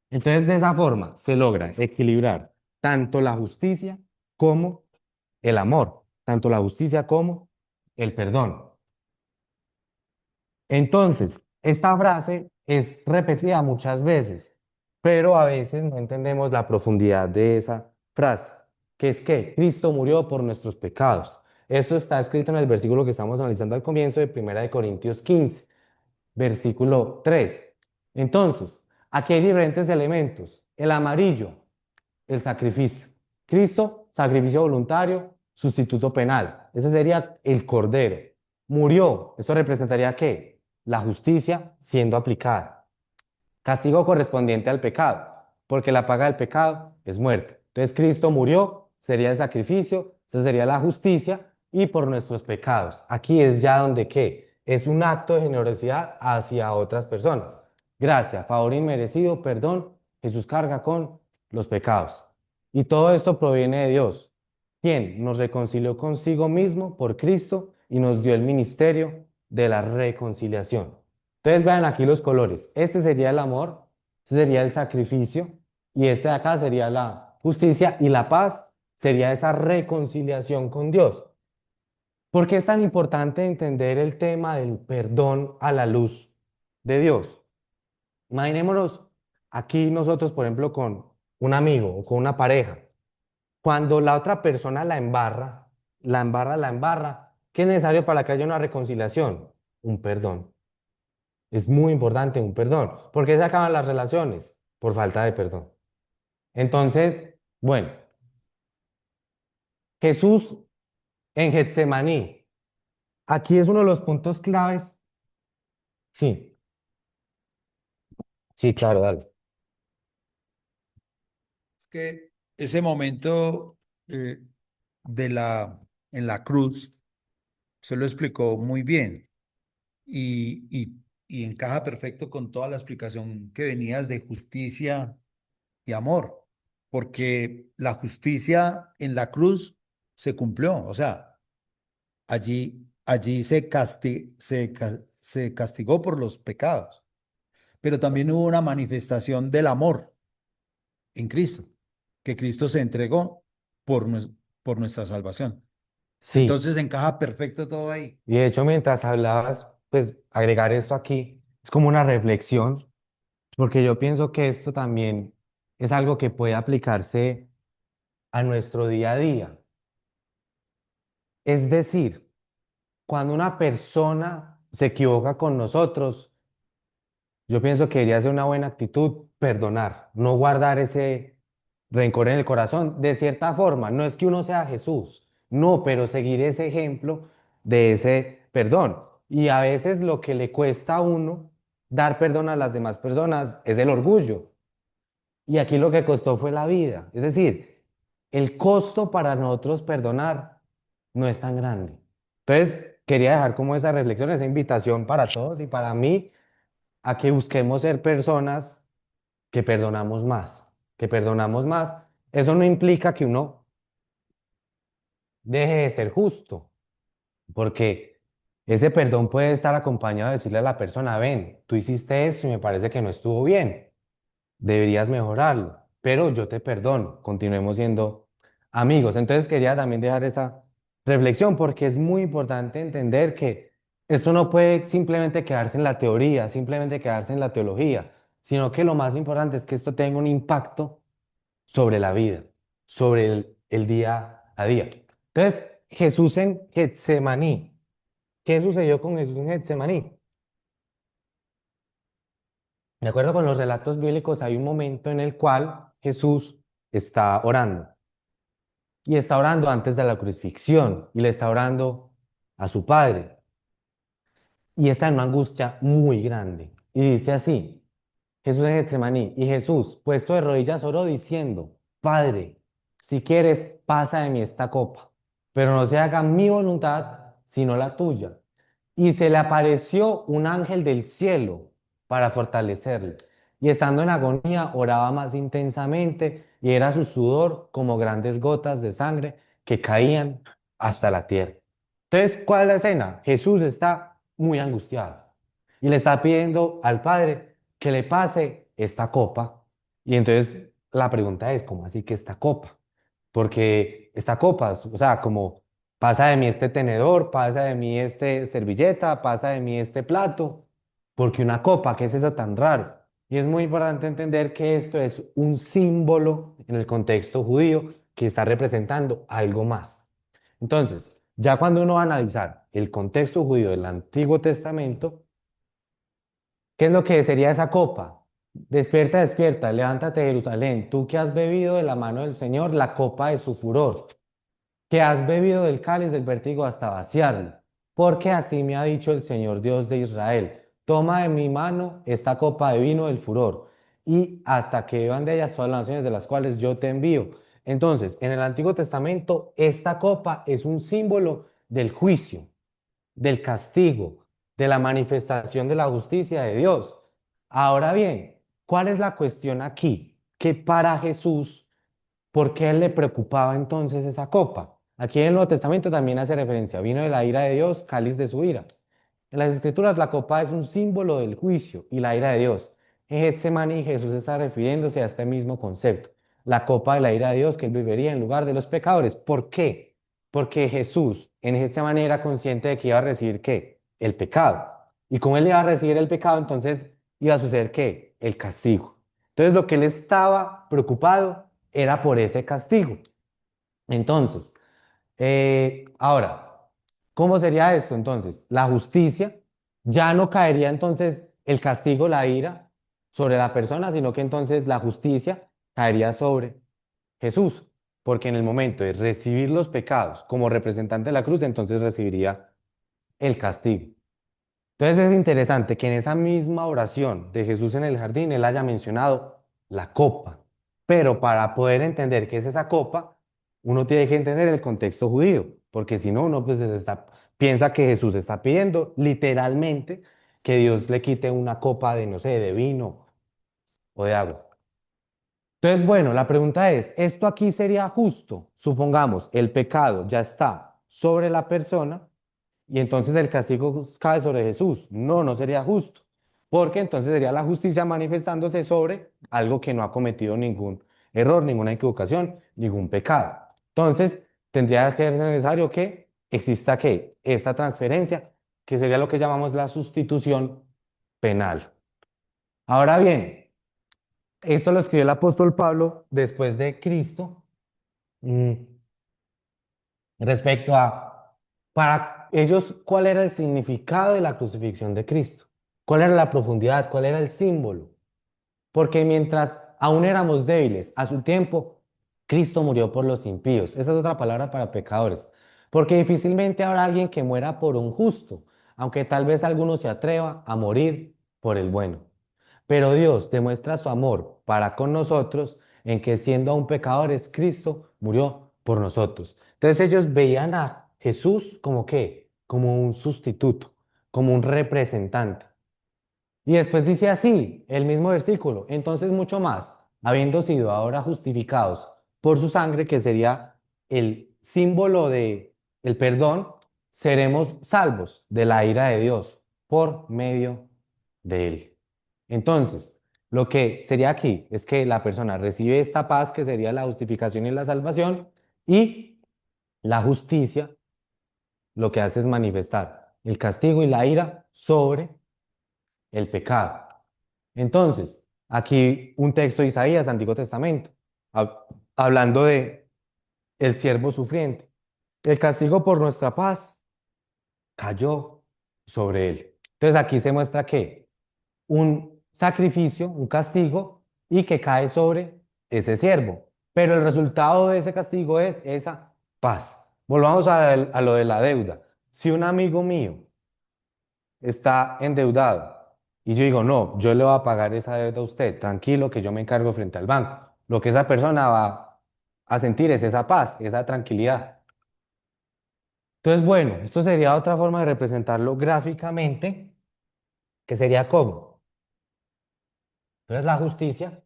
Entonces, de esa forma se logra equilibrar tanto la justicia como el amor, tanto la justicia como el perdón. Entonces, esta frase es repetida muchas veces, pero a veces no entendemos la profundidad de esa frase, que es que Cristo murió por nuestros pecados. Esto está escrito en el versículo que estamos analizando al comienzo de Primera de Corintios 15, versículo 3. Entonces, aquí hay diferentes elementos. El amarillo, el sacrificio. Cristo, sacrificio voluntario, sustituto penal. Ese sería el cordero. Murió. ¿Eso representaría qué? La justicia siendo aplicada. Castigo correspondiente al pecado, porque la paga del pecado es muerte. Entonces Cristo murió, sería el sacrificio, esa sería la justicia y por nuestros pecados. Aquí es ya donde qué, es un acto de generosidad hacia otras personas. Gracia, favor inmerecido, perdón, Jesús carga con los pecados. Y todo esto proviene de Dios, quien nos reconcilió consigo mismo por Cristo y nos dio el ministerio de la reconciliación. Entonces vean aquí los colores. Este sería el amor, este sería el sacrificio y este de acá sería la justicia y la paz sería esa reconciliación con Dios. ¿Por qué es tan importante entender el tema del perdón a la luz de Dios? Imaginémonos aquí nosotros, por ejemplo, con un amigo o con una pareja. Cuando la otra persona la embarra, ¿qué es necesario para que haya una reconciliación? Un perdón. Es muy importante un perdón. ¿Por qué se acaban las relaciones? Por falta de perdón. Entonces, bueno, Jesús en Getsemaní. Aquí es uno de los puntos claves. Sí, sí, claro, dale. Es que ese momento eh, de en la cruz se lo explicó muy bien y encaja perfecto con toda la explicación que venías de justicia y amor, porque la justicia en la cruz se cumplió, o sea, allí se castigó por los pecados, pero también hubo una manifestación del amor en Cristo, que Cristo se entregó por nuestra salvación. Sí, Entonces encaja perfecto todo ahí. y de hecho mientras hablabas, pues agregar esto aquí es como una reflexión, porque yo pienso que esto también es algo que puede aplicarse a nuestro día a día. Es decir, cuando una persona se equivoca con nosotros, yo pienso que debería ser una buena actitud perdonar, no guardar ese rencor en el corazón. De cierta forma, no es que uno sea Jesús, no, pero seguir ese ejemplo de ese perdón. Y a veces lo que le cuesta a uno dar perdón a las demás personas es el orgullo. Y aquí lo que costó fue la vida. Es decir, el costo para nosotros perdonar no es tan grande. Entonces, quería dejar como esa reflexión, esa invitación para todos y para mí a que busquemos ser personas que perdonamos más, que perdonamos más. Eso no implica que uno deje de ser justo, porque ese perdón puede estar acompañado de decirle a la persona, ven, tú hiciste esto y me parece que no estuvo bien, deberías mejorarlo, pero yo te perdono, continuemos siendo amigos. Entonces quería también dejar esa reflexión porque es muy importante entender que esto no puede simplemente quedarse en la teoría, simplemente quedarse en la teología, sino que lo más importante es que esto tenga un impacto sobre la vida, sobre el día a día. Entonces, Jesús en Getsemaní. ¿Qué sucedió con Jesús en Getsemaní? De acuerdo con los relatos bíblicos, hay un momento en el cual Jesús está orando y está orando antes de la crucifixión y le está orando a su Padre y está en una angustia muy grande. Y dice así, Jesús en Getsemaní, y Jesús, puesto de rodillas, oró diciendo, Padre, si quieres, pasa de mí esta copa, pero no se haga mi voluntad, sino la tuya. Y se le apareció un ángel del cielo para fortalecerle. Y estando en agonía, oraba más intensamente, y era su sudor como grandes gotas de sangre que caían hasta la tierra. Entonces, ¿cuál es la escena? Jesús está muy angustiado y le está pidiendo al Padre que le pase esta copa. Y entonces la pregunta es, ¿cómo así que esta copa? Porque esta copa, o sea, como pasa de mí este tenedor, pasa de mí este servilleta, pasa de mí este plato, porque una copa, ¿qué es eso tan raro? Y es muy importante entender que esto es un símbolo en el contexto judío que está representando algo más. Entonces, ya cuando uno va a analizar el contexto judío del Antiguo Testamento, ¿qué es lo que sería esa copa? Despierta, despierta, levántate Jerusalén, tú que has bebido de la mano del Señor la copa de su furor, que has bebido del cáliz del vértigo hasta vaciarlo, porque así me ha dicho el Señor Dios de Israel, toma de mi mano esta copa de vino del furor, y hasta que beban de ellas todas las naciones de las cuales yo te envío. Entonces, en el Antiguo Testamento, esta copa es un símbolo del juicio, del castigo, de la manifestación de la justicia de Dios. Ahora bien, ¿cuál es la cuestión aquí? Que para Jesús, ¿por qué él le preocupaba entonces esa copa? Aquí en el Nuevo Testamento también hace referencia, vino de la ira de Dios, cáliz de su ira. En las Escrituras la copa es un símbolo del juicio y la ira de Dios. En Getsemaní Jesús está refiriéndose a este mismo concepto, la copa de la ira de Dios que él bebería en lugar de los pecadores. ¿Por qué? Porque Jesús en Getsemaní era consciente de que iba a recibir ¿qué? El pecado. Y como él iba a recibir el pecado, entonces iba a suceder ¿qué? El castigo. Entonces lo que él estaba preocupado era por ese castigo. Entonces, ahora, ¿cómo sería esto entonces? La justicia ya no caería entonces el castigo, la ira sobre la persona, sino que entonces la justicia caería sobre Jesús, porque en el momento de recibir los pecados como representante de la cruz, entonces recibiría el castigo. Entonces es interesante que en esa misma oración de Jesús en el jardín, él haya mencionado la copa. Pero para poder entender qué es esa copa, uno tiene que entender el contexto judío, porque si no, uno pues piensa que Jesús está pidiendo literalmente que Dios le quite una copa de, no sé, de vino o de agua. Entonces, bueno, la pregunta es, ¿esto aquí sería justo? Supongamos, el pecado ya está sobre la persona y entonces el castigo cae sobre Jesús. No, no sería justo, porque entonces sería la justicia manifestándose sobre algo que no ha cometido ningún error, ninguna equivocación, ningún pecado. Entonces, tendría que ser necesario que exista ¿qué? Esta transferencia, que sería lo que llamamos la sustitución penal. Ahora bien, esto lo escribió el apóstol Pablo después de Cristo. mm, Respecto a, para ellos, ¿cuál era el significado de la crucifixión de Cristo? ¿Cuál era la profundidad? ¿Cuál era el símbolo? Porque mientras aún éramos débiles a su tiempo, Cristo murió por los impíos. Esa es otra palabra para pecadores. Porque difícilmente habrá alguien que muera por un justo, aunque tal vez alguno se atreva a morir por el bueno. Pero Dios demuestra su amor para con nosotros en que siendo aún pecadores, Cristo murió por nosotros. Entonces ellos veían a Jesús como qué, como un sustituto, como un representante. Y después dice así, el mismo versículo, entonces mucho más, habiendo sido ahora justificados por su sangre, que sería el símbolo de el perdón, seremos salvos de la ira de Dios por medio de él. Entonces, lo que sería aquí es que la persona recibe esta paz, que sería la justificación y la salvación, y la justicia lo que hace es manifestar el castigo y la ira sobre el pecado. Entonces, aquí un texto de Isaías, Antiguo Testamento, hablando de el siervo sufriente. El castigo por nuestra paz cayó sobre él. Entonces aquí se muestra que un sacrificio, un castigo, y que cae sobre ese siervo. Pero el resultado de ese castigo es esa paz. Volvamos a lo de la deuda. Si un amigo mío está endeudado y yo digo, no, yo le voy a pagar esa deuda a usted, tranquilo que yo me encargo frente al banco. Lo que esa persona va a sentir es esa paz, esa tranquilidad. Entonces, bueno, esto sería otra forma de representarlo gráficamente, que sería como. Entonces la justicia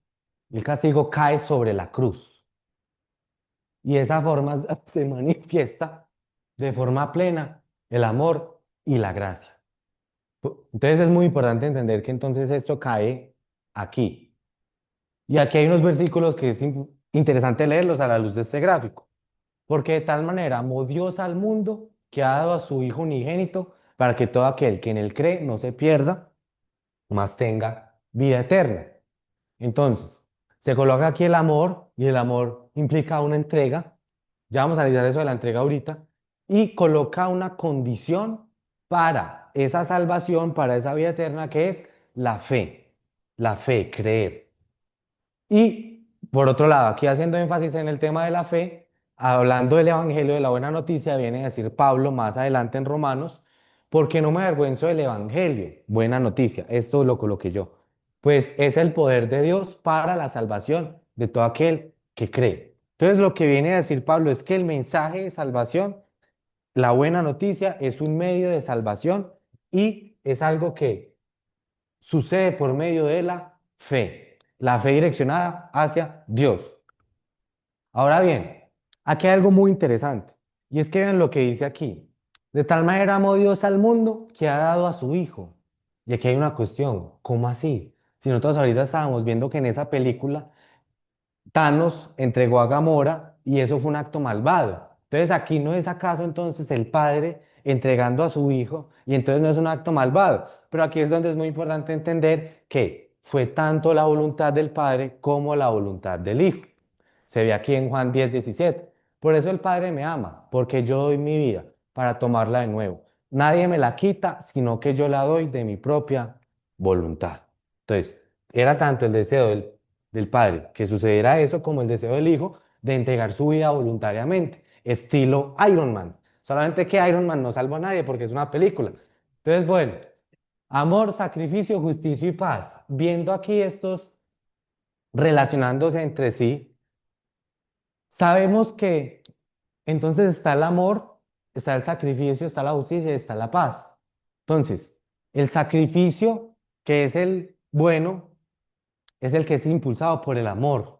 y el castigo cae sobre la cruz. Y de esa forma se manifiesta de forma plena el amor y la gracia. Entonces es muy importante entender que entonces esto cae aquí. Y aquí hay unos versículos que es interesante leerlos a la luz de este gráfico. Porque de tal manera amó Dios al mundo que ha dado a su Hijo unigénito para que todo aquel que en él cree no se pierda, mas tenga vida eterna. Entonces, se coloca aquí el amor y el amor implica una entrega. Ya vamos a analizar eso de la entrega ahorita. Y coloca una condición para esa salvación, para esa vida eterna, que es la fe. La fe, creer. Y por otro lado, aquí haciendo énfasis en el tema de la fe, hablando del Evangelio de la buena noticia, viene a decir Pablo más adelante en Romanos, porque no me avergüenzo del Evangelio, buena noticia, esto lo coloqué yo, pues es el poder de Dios para la salvación de todo aquel que cree. Entonces lo que viene a decir Pablo es que el mensaje de salvación, la buena noticia, es un medio de salvación y es algo que sucede por medio de la fe direccionada hacia Dios. Ahora bien, aquí hay algo muy interesante, y es que vean lo que dice aquí. De tal manera amó Dios al mundo que ha dado a su Hijo. Y aquí hay una cuestión, ¿cómo así? Si nosotros ahorita estábamos viendo que en esa película Thanos entregó a Gamora y eso fue un acto malvado. Entonces aquí no es acaso entonces el padre entregando a su hijo y entonces no es un acto malvado. Pero aquí es donde es muy importante entender que fue tanto la voluntad del padre como la voluntad del hijo. Se ve aquí en Juan 10:17. Por eso el Padre me ama, porque yo doy mi vida para tomarla de nuevo. Nadie me la quita, sino que yo la doy de mi propia voluntad. Entonces, era tanto el deseo del Padre que sucediera eso como el deseo del Hijo de entregar su vida voluntariamente, estilo Iron Man. Solamente que Iron Man no salva a nadie porque es una película. Entonces, bueno, amor, sacrificio, justicia y paz. Viendo aquí estos relacionándose entre sí, sabemos que entonces está el amor, está el sacrificio, está la justicia y está la paz. Entonces, el sacrificio, que es el bueno, es el que es impulsado por el amor.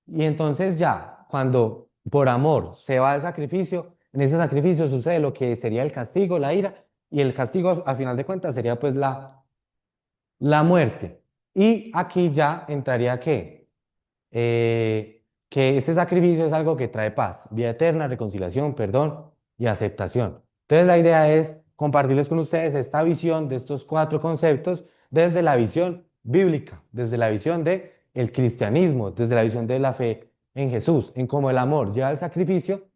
Y entonces ya, cuando por amor se va al sacrificio, en ese sacrificio sucede lo que sería el castigo, la ira, y el castigo, al final de cuentas, sería pues la muerte. Y aquí ya entraría ¿qué? Que este sacrificio es algo que trae paz, vida eterna, reconciliación, perdón y aceptación. Entonces la idea es compartirles con ustedes esta visión de estos cuatro conceptos desde la visión bíblica, desde la visión de el cristianismo, desde la visión de la fe en Jesús, en cómo el amor lleva al sacrificio,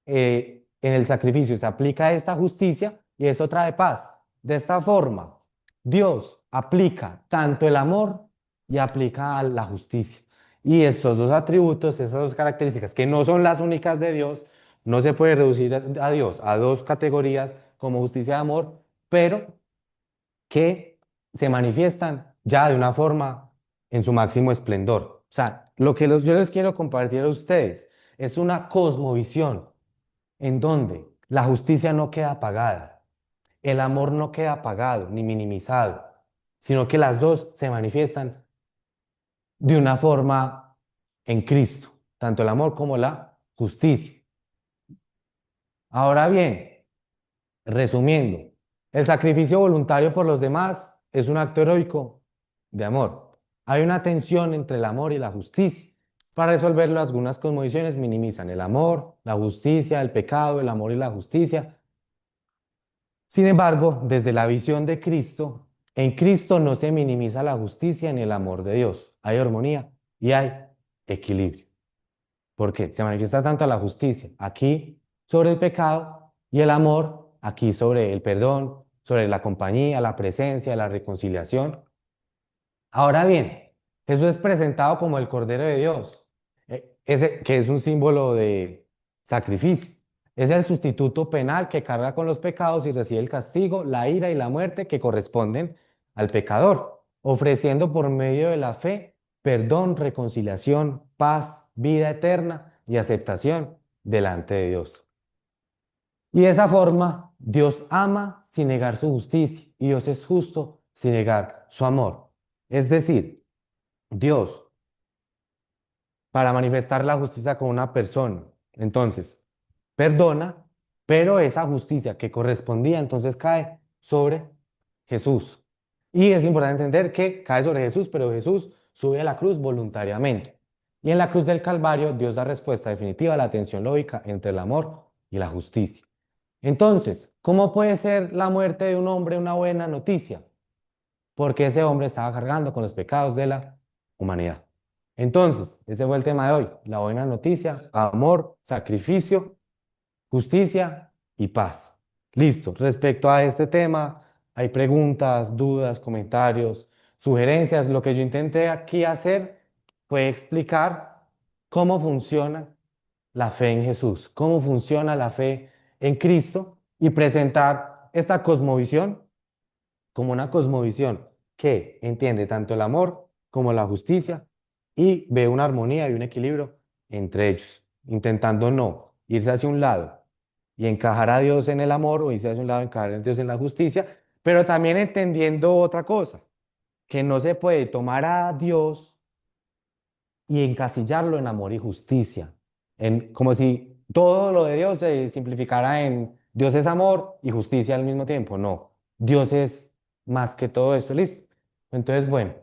en el sacrificio se aplica esta justicia y eso trae paz. De esta forma, Dios aplica tanto el amor y aplica la justicia. Y estos dos atributos, estas dos características, que no son las únicas de Dios, no se puede reducir a Dios a dos categorías como justicia y amor, pero que se manifiestan ya de una forma en su máximo esplendor. O sea, lo que yo les quiero compartir a ustedes es una cosmovisión en donde la justicia no queda apagada, el amor no queda apagado ni minimizado, sino que las dos se manifiestan de una forma en Cristo, tanto el amor como la justicia. Ahora bien, resumiendo, el sacrificio voluntario por los demás es un acto heroico de amor. Hay una tensión entre el amor y la justicia. Para resolverlo, algunas cosmovisiones minimizan el amor, la justicia, el pecado, el amor y la justicia. Sin embargo, desde la visión de Cristo, en Cristo no se minimiza la justicia ni el amor de Dios. Hay armonía y hay equilibrio. ¿Por qué? Se manifiesta tanto la justicia aquí sobre el pecado y el amor aquí sobre el perdón, sobre la compañía, la presencia, la reconciliación. Ahora bien, Jesús es presentado como el Cordero de Dios, ese que es un símbolo de sacrificio. Es el sustituto penal que carga con los pecados y recibe el castigo, la ira y la muerte que corresponden al pecador, ofreciendo por medio de la fe perdón, reconciliación, paz vida eterna y aceptación delante de Dios. Y de esa forma, Dios ama sin negar su justicia y Dios es justo sin negar su amor. Es decir, Dios, para manifestar la justicia con una persona, entonces, perdona, pero esa justicia que correspondía entonces cae sobre Jesús. Y es importante entender que cae sobre Jesús, pero Jesús sube a la cruz voluntariamente. Y en la cruz del Calvario, Dios da respuesta definitiva a la tensión lógica entre el amor y la justicia. Entonces, ¿cómo puede ser la muerte de un hombre una buena noticia? Porque ese hombre estaba cargando con los pecados de la humanidad. Entonces, ese fue el tema de hoy, la buena noticia, amor, sacrificio, justicia y paz. Listo. Respecto a este tema, hay preguntas, dudas, comentarios, sugerencias. Lo que yo intenté aquí hacer fue explicar cómo funciona la fe en Jesús, cómo funciona la fe en Cristo y presentar esta cosmovisión como una cosmovisión que entiende tanto el amor como la justicia y ve una armonía y un equilibrio entre ellos, intentando no irse hacia un lado y encajar a Dios en el amor o irse hacia un lado y encajar a Dios en la justicia, pero también entendiendo otra cosa, que no se puede tomar a Dios y encasillarlo en amor y justicia, como si todo lo de Dios se simplificara en Dios es amor y justicia al mismo tiempo. No, Dios es más que todo esto, listo. Entonces, bueno,